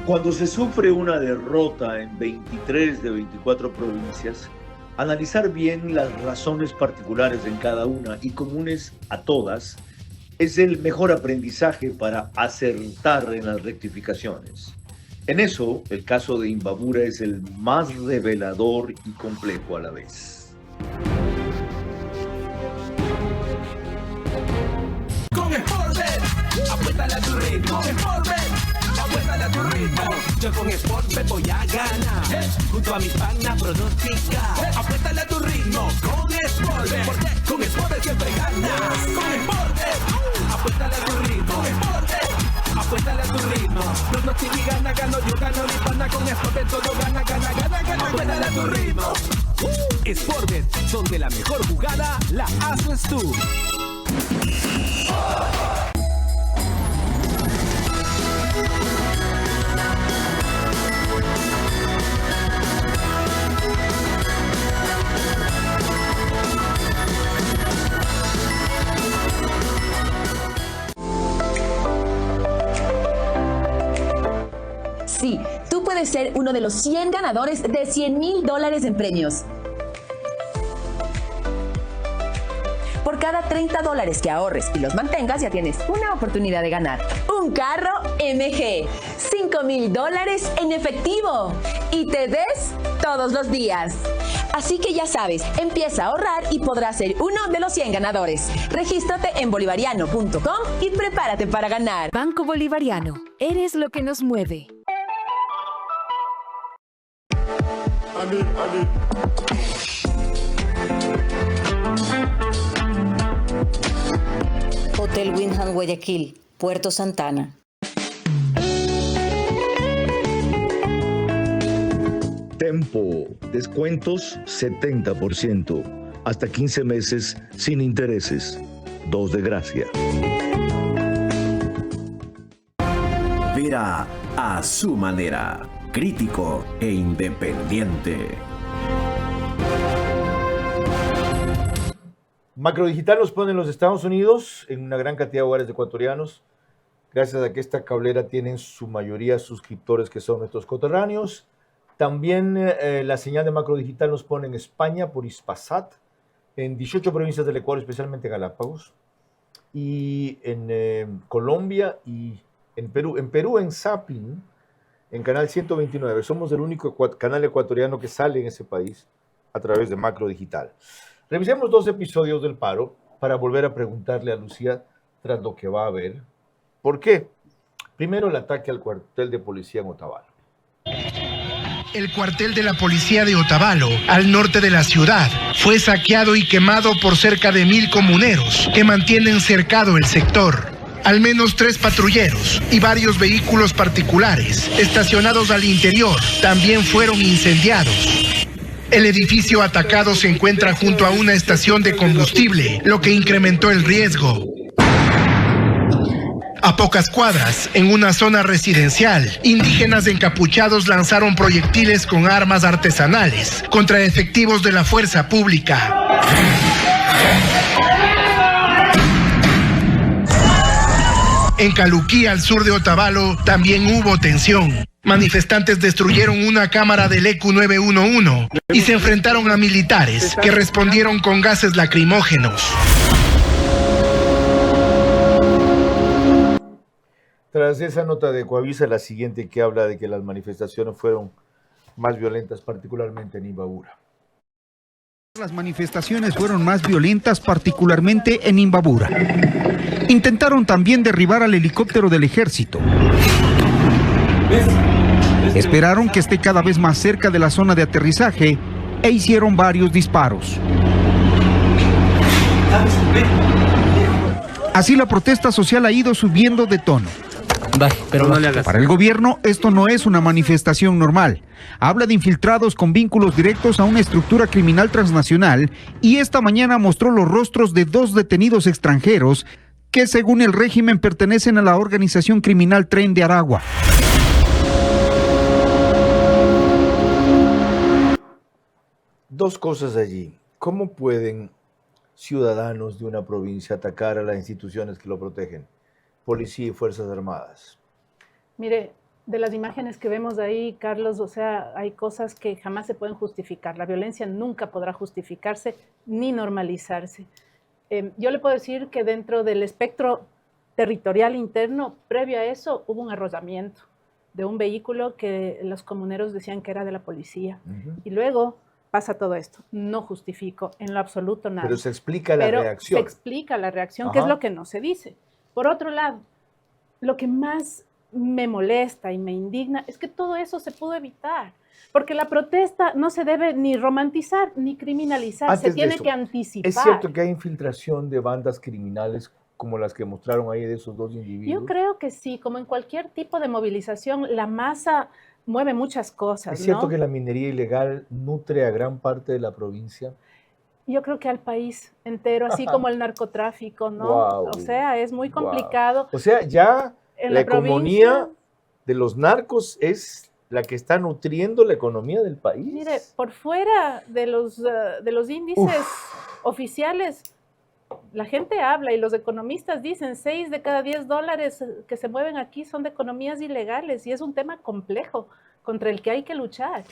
Speaker 13: Cuando se sufre una derrota en 23 de 24 provincias, analizar bien las razones particulares en cada una y comunes a todas es el mejor aprendizaje para acertar en las rectificaciones. En eso, el caso de Imbabura es el más revelador y complejo a la vez.
Speaker 7: Con Sportbet, apuéstale a tu ritmo. Sportbet, apuéstale a tu ritmo. Yo con Sportbet voy a ganar. Junto a mis panas pronóstica. Apuéstale a tu ritmo con Sportbet. Porque con Sportbet siempre ganas. Con Sportbet, apuéstale a tu ritmo. Sportbet, apuéstale a tu ritmo. Pronóstica y gana, gano, yo gano, mi pana con Sportbet. Todo gana, gana, gana, gana. Apuéstale a tu ritmo. Sportbet, donde la mejor jugada la haces tú.
Speaker 4: Sí, tú puedes ser uno de los 100 ganadores de $100,000 en premios. Por cada $30 que ahorres y los mantengas, ya tienes una oportunidad de ganar un carro MG, $5,000 en efectivo y te des todos los días. Así que ya sabes, empieza a ahorrar y podrás ser uno de los 100 ganadores. Regístrate en bolivariano.com y prepárate para ganar.
Speaker 19: Banco Bolivariano, eres lo que nos mueve.
Speaker 6: Hotel Windham Guayaquil, Puerto Santana.
Speaker 15: Tempo, descuentos 70%, hasta 15 meses sin intereses, 2 de gracia.
Speaker 7: Vera a su manera, crítico e independiente.
Speaker 1: Macrodigital nos pone en los Estados Unidos, en una gran cantidad de hogares ecuatorianos, gracias a que esta cablera tiene en su mayoría suscriptores que son nuestros coterráneos. También la señal de Macrodigital nos pone en España por Hispasat, en 18 provincias del Ecuador, especialmente Galápagos, y en Colombia y en Perú. En Perú, en Zapping, en Canal 129, somos el único canal ecuatoriano que sale en ese país a través de Macro Digital. Revisemos 2 episodios del paro para volver a preguntarle a Lucía tras lo que va a haber. ¿Por qué? Primero, el ataque al cuartel de policía en Otavalo.
Speaker 12: El cuartel de la policía de Otavalo, al norte de la ciudad, fue saqueado y quemado por cerca de 1000 comuneros que mantienen cercado el sector. Al menos 3 patrulleros y varios vehículos particulares estacionados al interior también fueron incendiados. El edificio atacado se encuentra junto a una estación de combustible, lo que incrementó el riesgo. A pocas cuadras, en una zona residencial, indígenas encapuchados lanzaron proyectiles con armas artesanales contra efectivos de la fuerza pública. En Caluquí, al sur de Otavalo, también hubo tensión. Manifestantes destruyeron una cámara del ECU 911 y se enfrentaron a militares que respondieron con gases lacrimógenos.
Speaker 1: Tras esa nota de Coavisa, la siguiente que habla de que las manifestaciones fueron más violentas, particularmente en Imbabura.
Speaker 20: Las manifestaciones fueron más violentas, particularmente en Imbabura. Intentaron también derribar al helicóptero del ejército. Esperaron que esté cada vez más cerca de la zona de aterrizaje e hicieron varios disparos. Así la protesta social ha ido subiendo de tono. Para el gobierno, esto no es una manifestación normal. Habla de infiltrados con vínculos directos a una estructura criminal transnacional y esta mañana mostró los rostros de 2 detenidos extranjeros que, según el régimen, pertenecen a la organización criminal Tren de Aragua.
Speaker 1: Dos cosas allí. ¿Cómo pueden ciudadanos de una provincia atacar a las instituciones que lo protegen? Policía y Fuerzas Armadas.
Speaker 10: Mire, de las imágenes que vemos ahí, Carlos, o sea, hay cosas que jamás se pueden justificar. La violencia nunca podrá justificarse ni normalizarse. Yo le puedo decir que dentro del espectro territorial interno, previo a eso, hubo un arrollamiento de un vehículo que los comuneros decían que era de la policía. Y luego pasa todo esto. No justifico en lo absoluto nada.
Speaker 1: Pero se explica la reacción.
Speaker 10: Se explica la reacción, que es lo que no se dice. Por otro lado, lo que más me molesta y me indigna es que todo eso se pudo evitar, porque la protesta no se debe ni romantizar ni criminalizar, se tiene que anticipar.
Speaker 1: ¿Es cierto que hay infiltración de bandas criminales como las que mostraron ahí de esos 2 individuos?
Speaker 10: Yo creo que sí, como en cualquier tipo de movilización, la masa mueve muchas cosas.
Speaker 1: ¿Es cierto
Speaker 10: ¿no?
Speaker 1: que la minería ilegal nutre a gran parte de la provincia?
Speaker 10: Yo creo que al país entero, así como el narcotráfico, ¿no?
Speaker 1: Wow.
Speaker 10: O sea, es muy complicado.
Speaker 1: O sea, ya
Speaker 10: en
Speaker 1: la economía de los narcos es la que está nutriendo la economía del país.
Speaker 10: Mire, por fuera de los índices oficiales, la gente habla y los economistas dicen 6 de cada 10 dólares que se mueven aquí son de economías ilegales y es un tema complejo contra el que hay que luchar.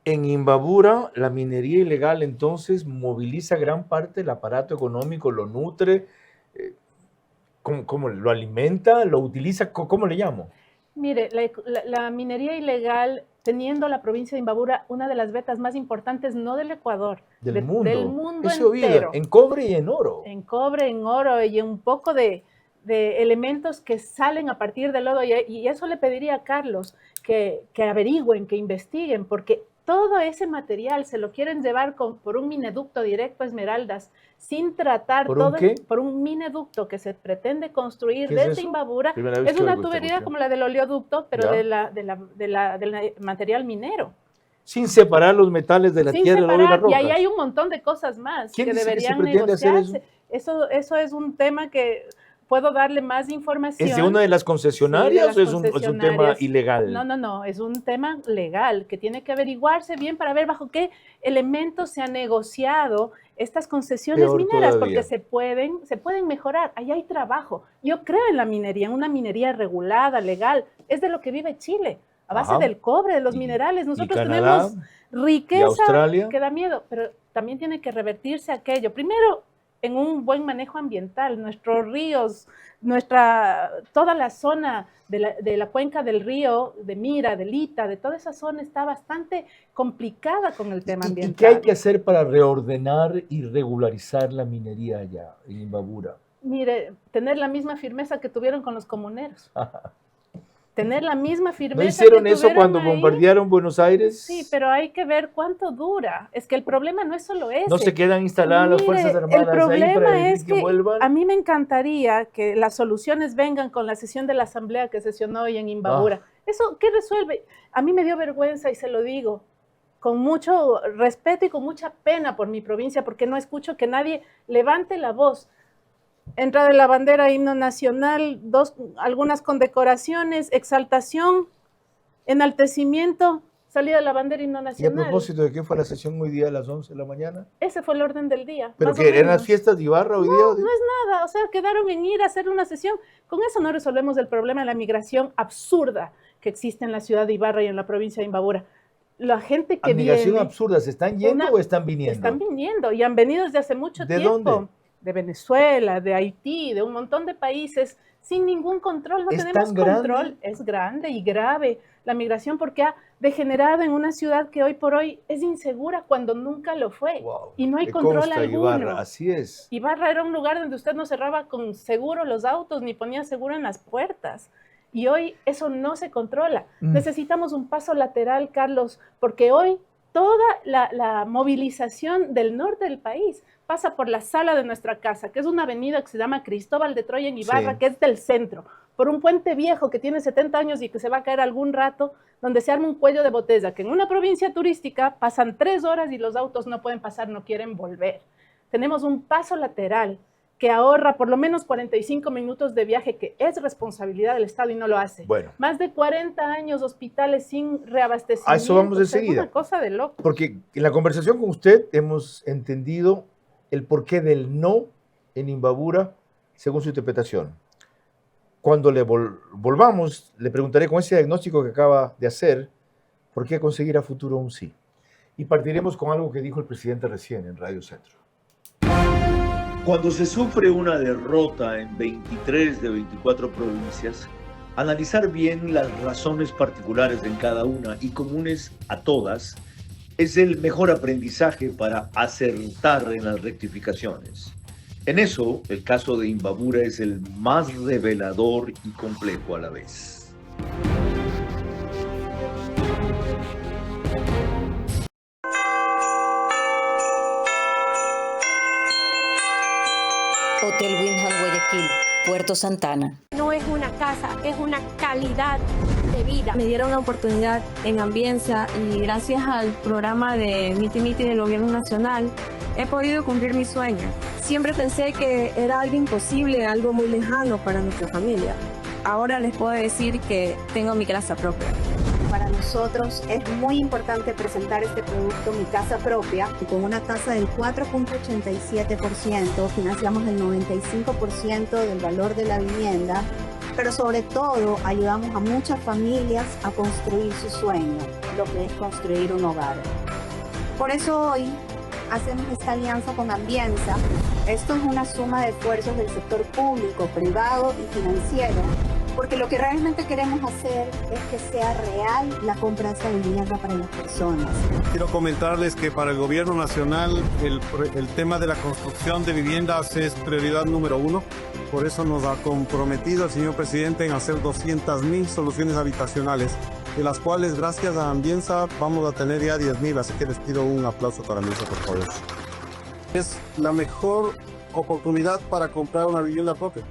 Speaker 1: En Imbabura, la minería ilegal entonces moviliza gran parte del aparato económico, lo nutre, ¿cómo lo alimenta, lo utiliza? ¿Cómo le llamo?
Speaker 10: Mire, la minería ilegal, teniendo la provincia de Imbabura una de las vetas más importantes, no del Ecuador, del mundo entero.
Speaker 1: En cobre y en oro.
Speaker 10: En cobre, en oro y un poco de elementos que salen a partir del lodo. Y eso le pediría a Carlos que averigüen, que investiguen, porque todo ese material se lo quieren llevar por un mineducto directo a Esmeraldas, sin tratar por un mineducto que se pretende construir desde Imbabura. Es una tubería como la del oleoducto, pero del material minero.
Speaker 1: Sin separar los metales de la tierra, el oro y la roca.
Speaker 10: Y ahí hay un montón de cosas más que deberían negociarse. Eso es un tema que puedo darle más información.
Speaker 1: ¿Es de una de las concesionarias o es un tema ilegal?
Speaker 10: No, es un tema legal que tiene que averiguarse bien para ver bajo qué elementos se han negociado estas concesiones mineras, porque se pueden mejorar. Ahí hay trabajo. Yo creo en la minería, en una minería regulada, legal. Es de lo que vive Chile, a base del cobre, de los minerales. Nosotros tenemos riqueza que da miedo, pero también tiene que revertirse aquello. Primero, en un buen manejo ambiental, nuestros ríos, toda la zona de la cuenca del río, de Mira, de Lita, de toda esa zona está bastante complicada con el tema ambiental.
Speaker 1: ¿Y qué hay que hacer para reordenar y regularizar la minería allá en Imbabura?
Speaker 10: Mire, tener la misma firmeza que tuvieron con los comuneros. Tener la misma firmeza.
Speaker 1: ¿No hicieron
Speaker 10: que
Speaker 1: eso cuando
Speaker 10: ahí?
Speaker 1: bombardearon Buenos Aires?
Speaker 10: Sí, pero hay que ver cuánto dura. Es que el problema no es solo ese.
Speaker 1: ¿No se quedan instaladas las Fuerzas Armadas
Speaker 10: el problema
Speaker 1: ahí para
Speaker 10: es que
Speaker 1: vuelvan?
Speaker 10: A mí me encantaría que las soluciones vengan con la sesión de la Asamblea que sesionó hoy en Imbabura. ¿Eso qué resuelve? A mí me dio vergüenza y se lo digo con mucho respeto y con mucha pena por mi provincia, porque no escucho que nadie levante la voz. Entrada de la bandera, himno nacional, algunas condecoraciones, exaltación, enaltecimiento, salida de la bandera, himno
Speaker 1: ¿Y a
Speaker 10: nacional.
Speaker 1: propósito de qué fue la sesión hoy día a las 11 de la mañana?
Speaker 10: Ese fue el orden del día.
Speaker 1: ¿Pero
Speaker 10: más o
Speaker 1: que eran
Speaker 10: menos.
Speaker 1: las fiestas de Ibarra hoy día?
Speaker 10: No, no es nada. O sea, quedaron en ir a hacer una sesión. Con eso no resolvemos el problema de la migración absurda que existe en la ciudad de Ibarra y en la provincia de Imbabura. La gente que
Speaker 1: ¿Migración
Speaker 10: viene...
Speaker 1: absurda? ¿Se están yendo o están viniendo?
Speaker 10: Están viniendo y han venido desde hace mucho
Speaker 1: ¿De
Speaker 10: tiempo.
Speaker 1: dónde?
Speaker 10: De Venezuela, de Haití, de un montón de países, sin ningún control. No
Speaker 1: ¿Es
Speaker 10: tenemos
Speaker 1: tan grande?
Speaker 10: control. Es grande y grave la migración porque ha degenerado en una ciudad que hoy por hoy es insegura cuando nunca lo fue. Y no hay
Speaker 1: Me
Speaker 10: control
Speaker 1: consta,
Speaker 10: alguno.
Speaker 1: Ibarra, así es.
Speaker 10: Ibarra era un lugar donde usted no cerraba con seguro los autos ni ponía seguro en las puertas. Y hoy eso no se controla. Necesitamos un paso lateral, Carlos, porque hoy toda la movilización del norte del país pasa por la sala de nuestra casa, que es una avenida que se llama Cristóbal de Troya en Ibarra,
Speaker 1: Sí.
Speaker 10: que es del centro, por un puente viejo que tiene 70 años y que se va a caer algún rato, donde se arma un cuello de botella, que en una provincia turística pasan 3 horas y los autos no pueden pasar, no quieren volver. Tenemos un paso lateral que ahorra por lo menos 45 minutos de viaje, que es responsabilidad del Estado y no lo hace.
Speaker 1: Bueno.
Speaker 10: Más de 40 años hospitales sin reabastecimiento.
Speaker 1: A eso vamos
Speaker 10: O sea,
Speaker 1: enseguida.
Speaker 10: Es una cosa de loco.
Speaker 1: Porque en la conversación con usted hemos entendido el porqué del no en Imbabura, según su interpretación. Cuando le volvamos, le preguntaré con ese diagnóstico que acaba de hacer, ¿por qué conseguir a futuro un sí? Y partiremos con algo que dijo el presidente recién en Radio Centro.
Speaker 13: Cuando se sufre una derrota en 23 de 24 provincias, analizar bien las razones particulares en cada una y comunes a todas es el mejor aprendizaje para acertar en las rectificaciones. En eso, el caso de Imbabura es el más revelador y complejo a la vez.
Speaker 6: Hotel Windham Guayaquil, Puerto Santana.
Speaker 21: No es una casa, es una calidad de vida. Me dieron la oportunidad en Ambienza y gracias al programa de Miti Miti del Gobierno Nacional he podido cumplir mi sueño. Siempre pensé que era algo imposible, algo muy lejano para nuestra familia. Ahora les puedo decir que tengo mi casa propia.
Speaker 22: Para nosotros es muy importante presentar este producto Mi Casa Propia. Con una tasa del 4.87%, financiamos el 95% del valor de la vivienda, pero sobre todo ayudamos a muchas familias a construir su sueño, lo que es construir un hogar. Por eso hoy hacemos esta alianza con Ambienza. Esto es una suma de esfuerzos del sector público, privado y financiero, porque lo que realmente queremos hacer es que sea real la compra de esta vivienda para las personas.
Speaker 9: Quiero comentarles que para el gobierno nacional el tema de la construcción de viviendas es prioridad número 1. Por eso nos ha comprometido el señor presidente en hacer 200.000 soluciones habitacionales, de las cuales gracias a Ambienza vamos a tener ya 10.000, así que les pido un aplauso para Ambienza, por favor. Es la mejor oportunidad para comprar una vivienda propia.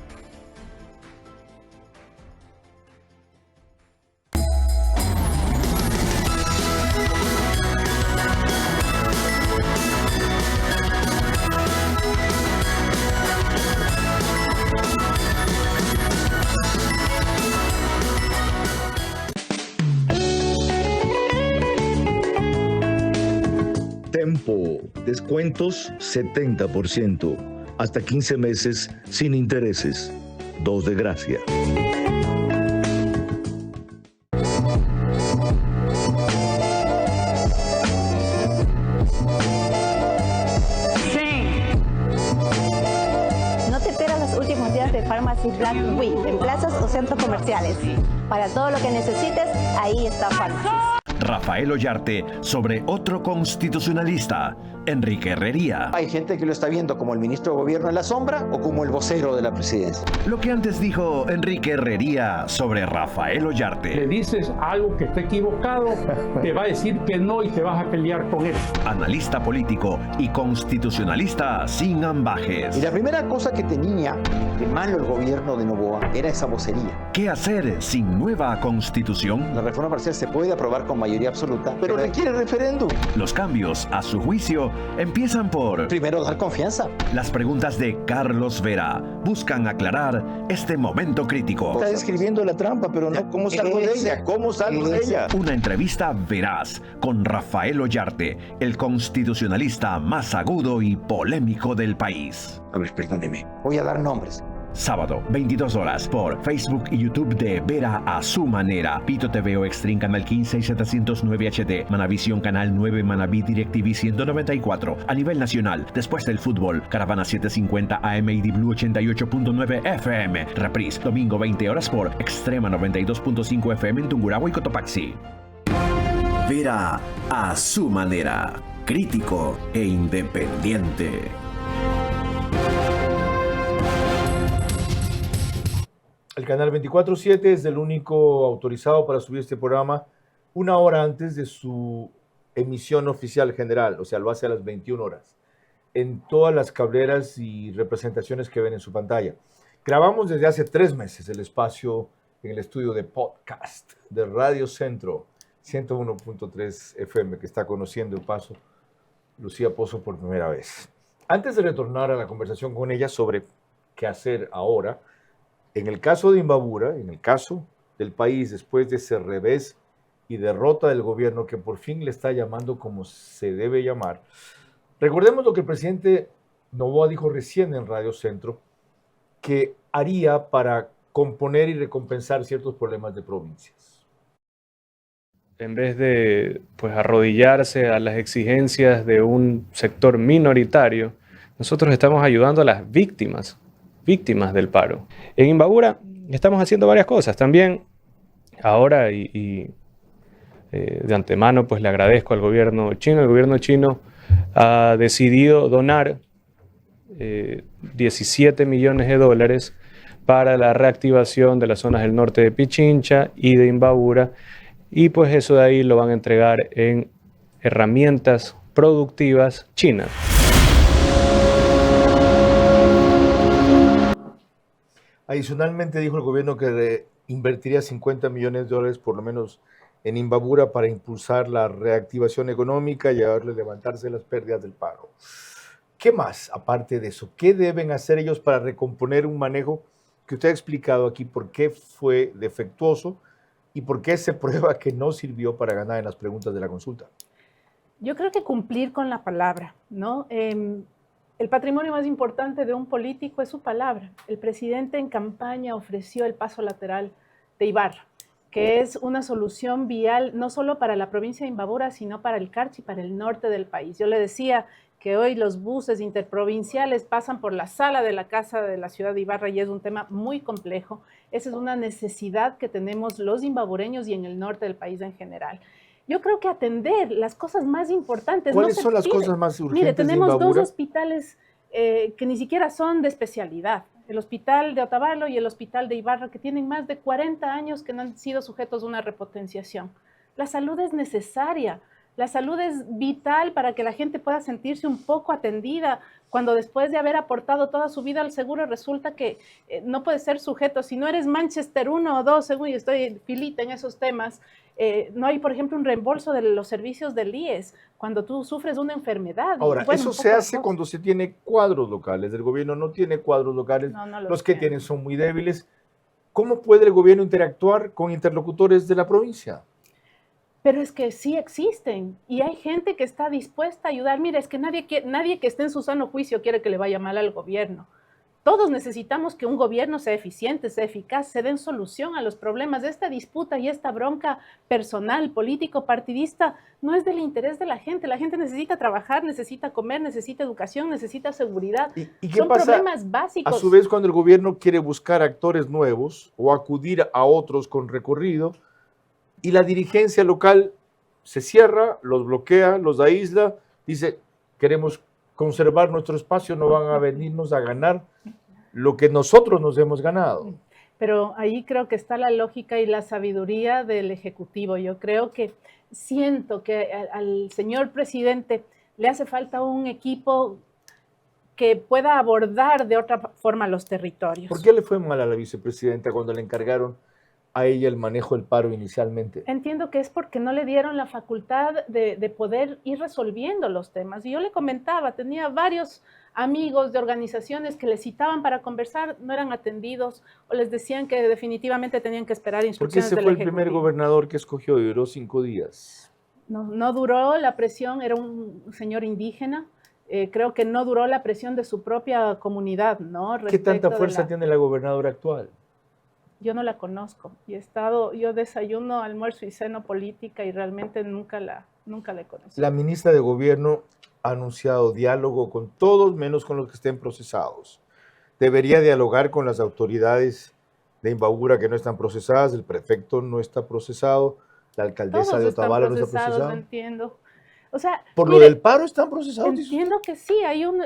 Speaker 15: Tempo, descuentos 70%, hasta 15 meses sin intereses, 2 de gracia.
Speaker 8: Black Week en plazas o centros comerciales. Para todo lo que necesites, ahí está Farmacy.
Speaker 3: Rafael Ollarte sobre otro constitucionalista, Enrique Herrería.
Speaker 2: Hay gente que lo está viendo como el ministro de Gobierno en la sombra o como el vocero de la presidencia.
Speaker 3: Lo que antes dijo Enrique Herrería sobre Rafael Ollarte.
Speaker 11: Le dices algo que está equivocado, te va a decir que no y te vas a pelear con él.
Speaker 3: Analista político y constitucionalista sin ambajes.
Speaker 2: Y la primera cosa que tenía de malo el gobierno de Noboa era esa vocería.
Speaker 3: ¿Qué hacer sin nueva constitución?
Speaker 2: La reforma parcial se puede aprobar con mayoría absoluta, pero requiere referéndum.
Speaker 3: Los cambios, a su juicio, empiezan por...
Speaker 2: Primero, dar confianza.
Speaker 3: Las preguntas de Carlos Vera buscan aclarar este momento crítico.
Speaker 2: Está describiendo la trampa, pero no cómo salgo de ella. ¿Cómo salgo de ella?
Speaker 3: Una entrevista veraz con Rafael Ollarte, el constitucionalista más agudo y polémico del país.
Speaker 2: A ver, perdóneme. Voy a dar nombres.
Speaker 3: Sábado, 22 horas, por Facebook y YouTube de Vera a su manera. Pito TV o Extreme Canal 15 y 709 HD. Manavisión Canal 9, Manaví DirecTV 194. A nivel nacional, después del fútbol, Caravana 750 AM y Blue 88.9 FM. Reprise, domingo 20 horas por Extrema 92.5 FM en Tungurahua y Cotopaxi. Vera a su manera. Crítico e independiente.
Speaker 1: El canal 24/7 es el único autorizado para subir este programa una hora antes de su emisión oficial general, o sea, lo hace a las 21 horas, en todas las cableras y representaciones que ven en su pantalla. Grabamos desde hace 3 meses el espacio en el estudio de podcast de Radio Centro 101.3 FM, que está conociendo el paso Lucía Pozo por primera vez. Antes de retornar a la conversación con ella sobre qué hacer ahora, en el caso de Imbabura, en el caso del país, después de ese revés y derrota del gobierno que por fin le está llamando como se debe llamar, recordemos lo que el presidente Noboa dijo recién en Radio Centro, que haría para componer y recompensar ciertos problemas de provincias.
Speaker 17: En vez de arrodillarse a las exigencias de un sector minoritario, nosotros estamos ayudando a las víctimas del paro. En Imbabura estamos haciendo varias cosas. También ahora de antemano le agradezco al gobierno chino. El gobierno chino ha decidido donar 17 millones de dólares para la reactivación de las zonas del norte de Pichincha y de Imbabura, y eso de ahí lo van a entregar en herramientas productivas chinas.
Speaker 1: Adicionalmente dijo el gobierno que invertiría 50 millones de dólares por lo menos en Imbabura para impulsar la reactivación económica y ayudarle a levantarse las pérdidas del paro. ¿Qué más, aparte de eso? ¿Qué deben hacer ellos para recomponer un manejo que usted ha explicado aquí por qué fue defectuoso y por qué se prueba que no sirvió para ganar en las preguntas de la consulta?
Speaker 10: Yo creo que cumplir con la palabra, ¿no? El patrimonio más importante de un político es su palabra. El presidente en campaña ofreció el paso lateral de Ibarra, que es una solución vial no solo para la provincia de Imbabura, sino para el Carchi y para el norte del país. Yo le decía que hoy los buses interprovinciales pasan por la sala de la casa de la ciudad de Ibarra y es un tema muy complejo. Esa es una necesidad que tenemos los imbabureños y en el norte del país en general. Yo creo que atender las cosas más importantes.
Speaker 1: ¿Cuáles son las cosas más urgentes?
Speaker 10: Mire, tenemos
Speaker 1: de Imbabura?
Speaker 10: 2 hospitales que ni siquiera son de especialidad. El hospital de Otavalo y el hospital de Ibarra, que tienen más de 40 años que no han sido sujetos a una repotenciación. La salud es necesaria. La salud es vital para que la gente pueda sentirse un poco atendida cuando después de haber aportado toda su vida al seguro resulta que no puede ser sujeto. Si no eres Manchester 1 o 2, según yo estoy filita en esos temas, no hay, por ejemplo, un reembolso de los servicios del IES cuando tú sufres una enfermedad.
Speaker 1: Ahora, eso se hace cuando se tiene cuadros locales. El gobierno no tiene cuadros locales,
Speaker 10: no
Speaker 1: los que tienen son muy débiles. ¿Cómo puede el gobierno interactuar con interlocutores de la provincia?
Speaker 10: Pero es que sí existen y hay gente que está dispuesta a ayudar. Mira, es que nadie que esté en su sano juicio quiere que le vaya mal al gobierno. Todos necesitamos que un gobierno sea eficiente, sea eficaz, se den solución a los problemas. Esta disputa y esta bronca personal, político, partidista, no es del interés de la gente. La gente necesita trabajar, necesita comer, necesita educación, necesita seguridad.
Speaker 1: ¿Y qué
Speaker 10: Son
Speaker 1: pasa,
Speaker 10: problemas básicos.
Speaker 1: a su vez, cuando el gobierno quiere buscar actores nuevos o acudir a otros con recorrido y la dirigencia local se cierra, los bloquea, los aísla, dice, queremos conservar nuestro espacio, no van a venirnos a ganar lo que nosotros nos hemos ganado?
Speaker 10: Pero ahí creo que está la lógica y la sabiduría del Ejecutivo. Yo creo que siento que al señor presidente le hace falta un equipo que pueda abordar de otra forma los territorios.
Speaker 1: ¿Por qué le fue mal a la vicepresidenta cuando le encargaron a ella el manejo del paro inicialmente?
Speaker 10: Entiendo que es porque no le dieron la facultad de poder ir resolviendo los temas. Y yo le comentaba, tenía varios amigos de organizaciones que le citaban para conversar, no eran atendidos o les decían que definitivamente tenían que esperar instrucciones del
Speaker 1: Porque ese fue
Speaker 10: Ejecutivo.
Speaker 1: el primer gobernador que escogió y duró 5 días.
Speaker 10: No duró la presión, era un señor indígena. Creo que no duró la presión de su propia comunidad, ¿no?
Speaker 1: ¿Qué tanta fuerza tiene la gobernadora actual?
Speaker 10: Yo no la conozco. Yo desayuno, almuerzo y ceno política y realmente nunca la he conocido.
Speaker 1: La ministra de Gobierno ha anunciado diálogo con todos, menos con los que estén procesados. Debería dialogar con las autoridades de Imbabura que no están procesadas, el prefecto no está procesado, la alcaldesa de Otavalo no está procesada.
Speaker 10: Entiendo. O sea,
Speaker 1: ¿Por lo del paro están procesados?
Speaker 10: Entiendo que sí.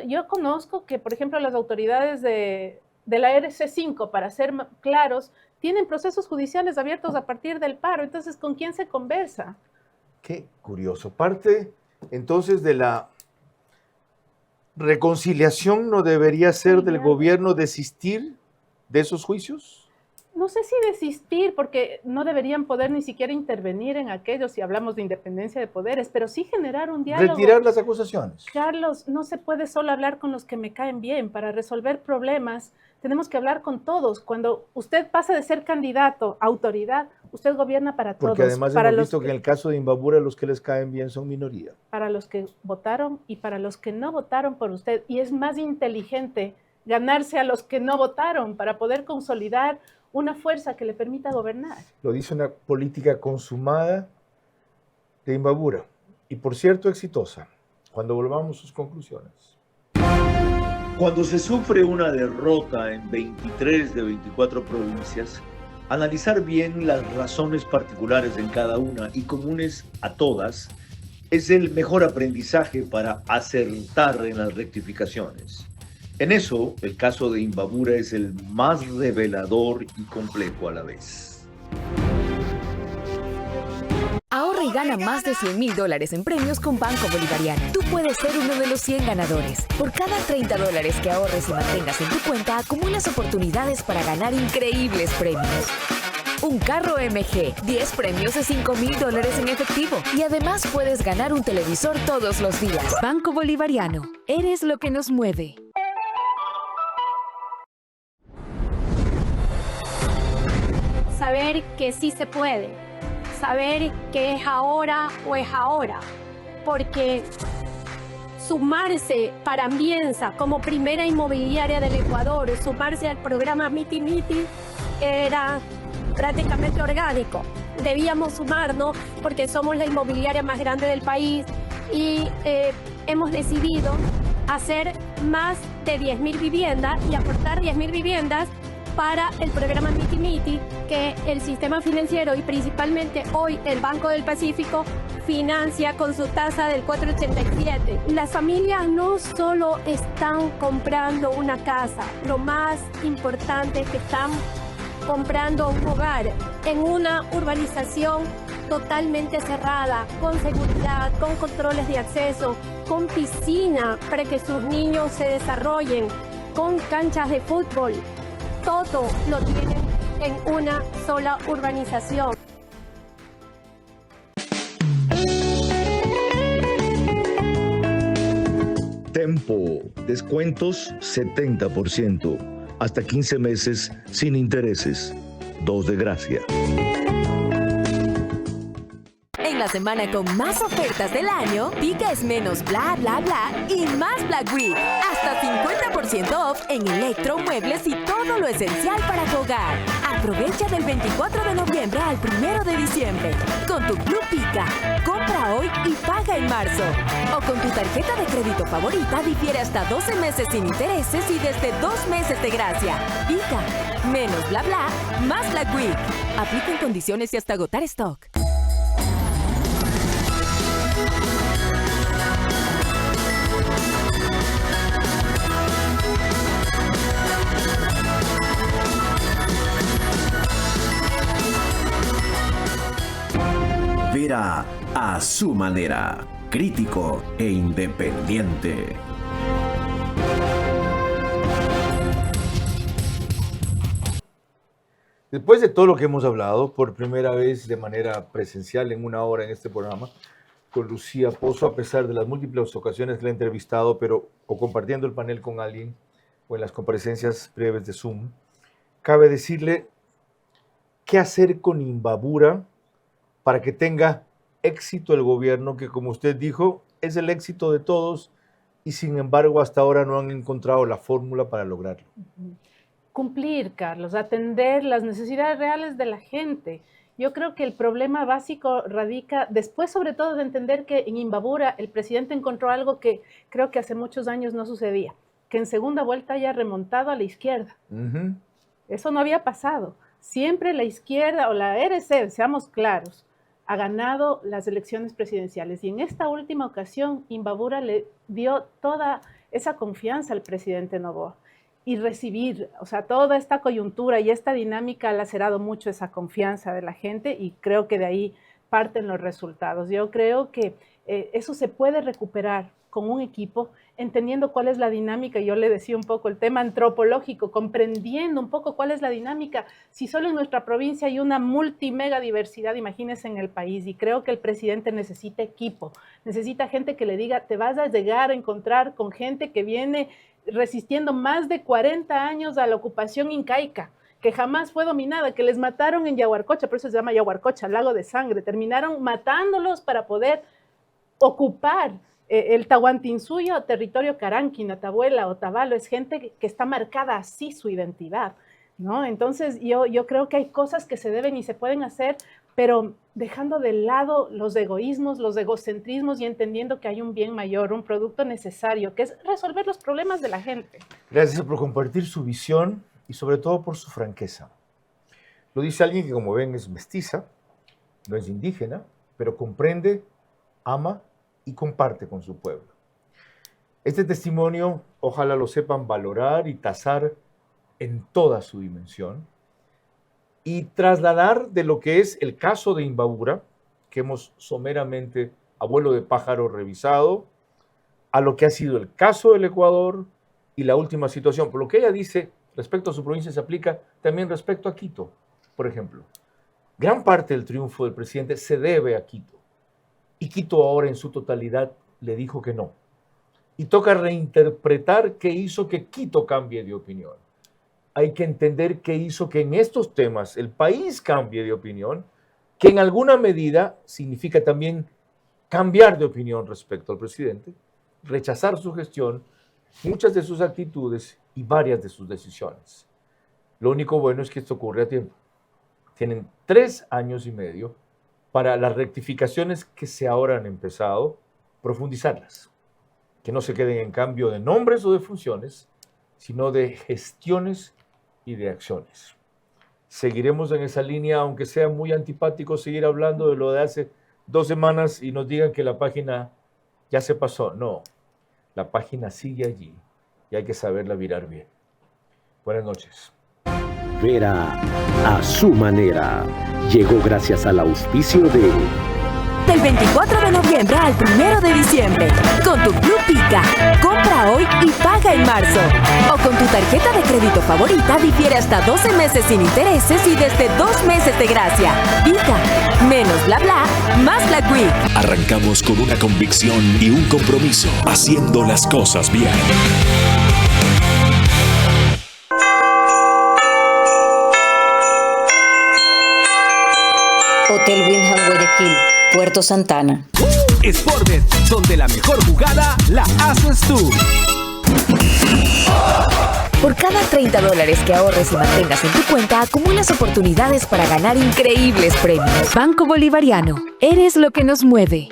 Speaker 10: Yo conozco que, por ejemplo, las autoridades de la RC5, para ser claros, tienen procesos judiciales abiertos a partir del paro. Entonces, ¿con quién se conversa?
Speaker 1: Qué curioso. Parte, entonces, de la reconciliación, ¿no debería ser del gobierno desistir de esos juicios?
Speaker 10: No sé si desistir, porque no deberían poder ni siquiera intervenir en aquellos si hablamos de independencia de poderes, pero sí generar un diálogo.
Speaker 1: Retirar las acusaciones.
Speaker 10: Carlos, no se puede solo hablar con los que me caen bien. Para resolver problemas tenemos que hablar con todos. Cuando usted pasa de ser candidato a autoridad, usted gobierna para todos.
Speaker 1: Porque además hemos visto que en el caso de Imbabura los que les caen bien son minoría.
Speaker 10: Para los que votaron y para los que no votaron por usted. Y es más inteligente ganarse a los que no votaron para poder consolidar una fuerza que le permita gobernar.
Speaker 1: Lo dice una política consumada de Imbabura y, por cierto, exitosa. Cuando volvamos sus conclusiones.
Speaker 13: Cuando se sufre una derrota en 23 de 24 provincias, analizar bien las razones particulares en cada una y comunes a todas es el mejor aprendizaje para acertar en las rectificaciones. En eso, el caso de Imbabura es el más revelador y complejo a la vez.
Speaker 19: Ahorra y gana más de $100,000 en premios con Banco Bolivariano. Tú puedes ser uno de los 100 ganadores. Por cada $30 que ahorres y mantengas en tu cuenta, acumulas oportunidades para ganar increíbles premios. Un carro MG, 10 premios de $5,000 en efectivo. Y además puedes ganar un televisor todos los días. Banco Bolivariano. Eres lo que nos mueve.
Speaker 21: Saber que sí se puede, saber que es ahora o es ahora, porque sumarse para Ambienza como primera inmobiliaria del Ecuador, sumarse al programa Miti Miti era prácticamente orgánico. Debíamos sumarnos porque somos la inmobiliaria más grande del país y hemos decidido hacer más de 10.000 viviendas y aportar 10.000 viviendas para el programa Miti Miti, que el sistema financiero y principalmente hoy el Banco del Pacífico financia con su tasa del 4.87. Las familias no solo están comprando una casa, lo más importante es que están comprando un hogar en una urbanización totalmente cerrada, con seguridad, con controles de acceso, con piscina para que sus niños se desarrollen, con canchas de fútbol. Todo lo tienen en una sola urbanización.
Speaker 15: Tempo, descuentos 70%, hasta 15 meses sin intereses, 2 de gracia.
Speaker 4: En en la semana con más ofertas del año, Pica es menos bla bla bla y más Black Week. Hasta 50% off en electromuebles y todo lo esencial para tu hogar. Aprovecha del 24 de noviembre al 1 de diciembre. Con tu Club Pica, compra hoy y paga en marzo. O con tu tarjeta de crédito favorita difiere hasta 12 meses sin intereses y desde 2 meses de gracia. Pica, menos bla bla, más Black Week. Aplica en condiciones y hasta agotar stock.
Speaker 3: Vera a su manera, crítico e independiente.
Speaker 1: Después de todo lo que hemos hablado, por primera vez de manera presencial en una hora en este programa, con Lucía Pozo, a pesar de las múltiples ocasiones que la he entrevistado, pero o compartiendo el panel con alguien, o en las comparecencias breves de Zoom, cabe decirle qué hacer con Imbabura para que tenga éxito el gobierno, que como usted dijo, es el éxito de todos, y sin embargo hasta ahora no han encontrado la fórmula para lograrlo.
Speaker 10: Cumplir, Carlos, atender las necesidades reales de la gente. Yo creo que el problema básico radica, después sobre todo de entender que en Imbabura el presidente encontró algo que creo que hace muchos años no sucedía, que en segunda vuelta haya remontado a la izquierda. Eso no había pasado. Siempre la izquierda o la RC, seamos claros, ha ganado las elecciones presidenciales. Y en esta última ocasión, Imbabura le dio toda esa confianza al presidente Noboa. Y recibir, o sea, toda esta coyuntura y esta dinámica ha lacerado mucho esa confianza de la gente y creo que de ahí parten los resultados. Yo creo que eso se puede recuperar con un equipo, entendiendo cuál es la dinámica. Yo le decía un poco el tema antropológico, comprendiendo un poco cuál es la dinámica. Si solo en nuestra provincia hay una multimega diversidad, imagínense en el país. Y creo que el presidente necesita equipo, necesita gente que le diga, te vas a llegar a encontrar con gente que viene resistiendo más de 40 años a la ocupación incaica, que jamás fue dominada, que les mataron en Yaguarcocha, por eso se llama Yaguarcocha, lago de sangre, terminaron matándolos para poder ocupar el Tahuantinsuyo, territorio Caranqui, Natabuela, Otavalo, es gente que está marcada así su identidad, ¿no? Entonces yo creo que hay cosas que se deben y se pueden hacer, pero dejando de lado los egoísmos, los egocentrismos y entendiendo que hay un bien mayor, un producto necesario, que es resolver los problemas de la gente.
Speaker 1: Gracias por compartir su visión y sobre todo por su franqueza. Lo dice alguien que, como ven, es mestiza, no es indígena, pero comprende, ama y comparte con su pueblo. Este testimonio, ojalá lo sepan valorar y tasar en toda su dimensión y trasladar de lo que es el caso de Imbabura, que hemos someramente, a vuelo de pájaro, revisado, a lo que ha sido el caso del Ecuador y la última situación. Por lo que ella dice respecto a su provincia se aplica también respecto a Quito, por ejemplo. Gran parte del triunfo del presidente se debe a Quito. Y Quito ahora en su totalidad le dijo que no. Y toca reinterpretar qué hizo que Quito cambie de opinión. Hay que entender qué hizo que en estos temas el país cambie de opinión, que en alguna medida significa también cambiar de opinión respecto al presidente, rechazar su gestión, muchas de sus actitudes y varias de sus decisiones. Lo único bueno es que esto ocurre a tiempo. Tienen 3 años y medio para las rectificaciones que se ahora han empezado, profundizarlas. Que no se queden en cambio de nombres o de funciones, sino de gestiones y de acciones. Seguiremos en esa línea, aunque sea muy antipático seguir hablando de lo de hace 2 semanas y nos digan que la página ya se pasó. No, la página sigue allí y hay que saberla virar bien. Buenas noches.
Speaker 3: Vera a su manera. Llegó gracias al auspicio de...
Speaker 4: Del 24 de noviembre al 1 de diciembre. Con tu Club Pica. Compra hoy y paga en marzo. O con tu tarjeta de crédito favorita difiere hasta 12 meses sin intereses y desde 2 meses de gracia. Pica. Menos bla bla, más Black Week.
Speaker 5: Arrancamos con una convicción y un compromiso, haciendo las cosas bien.
Speaker 6: Hotel Windham Guayaquil, Puerto Santana.
Speaker 7: Sportbet, donde la mejor jugada la haces tú.
Speaker 19: Por cada $30 que ahorres y mantengas en tu cuenta, acumulas oportunidades para ganar increíbles premios. Banco Bolivariano, eres lo que nos mueve.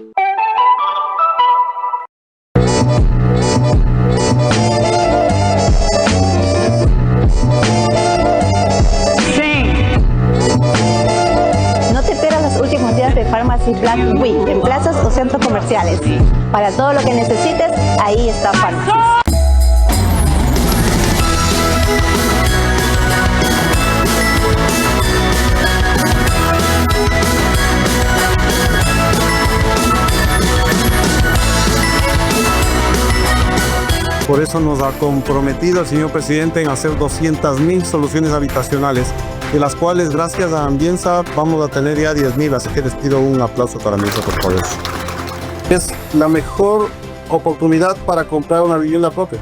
Speaker 8: No te pierdas los últimos días de Pharmacy Black Week en plazas o centros comerciales. Para todo lo que necesites, ahí está Pharmacy.
Speaker 9: Por eso nos ha comprometido el señor presidente en hacer 200.000 soluciones habitacionales, de las cuales gracias a Ambienza vamos a tener ya 10.000, así que les pido un aplauso para Ambienza por eso. Es la mejor oportunidad para comprar una vivienda propia.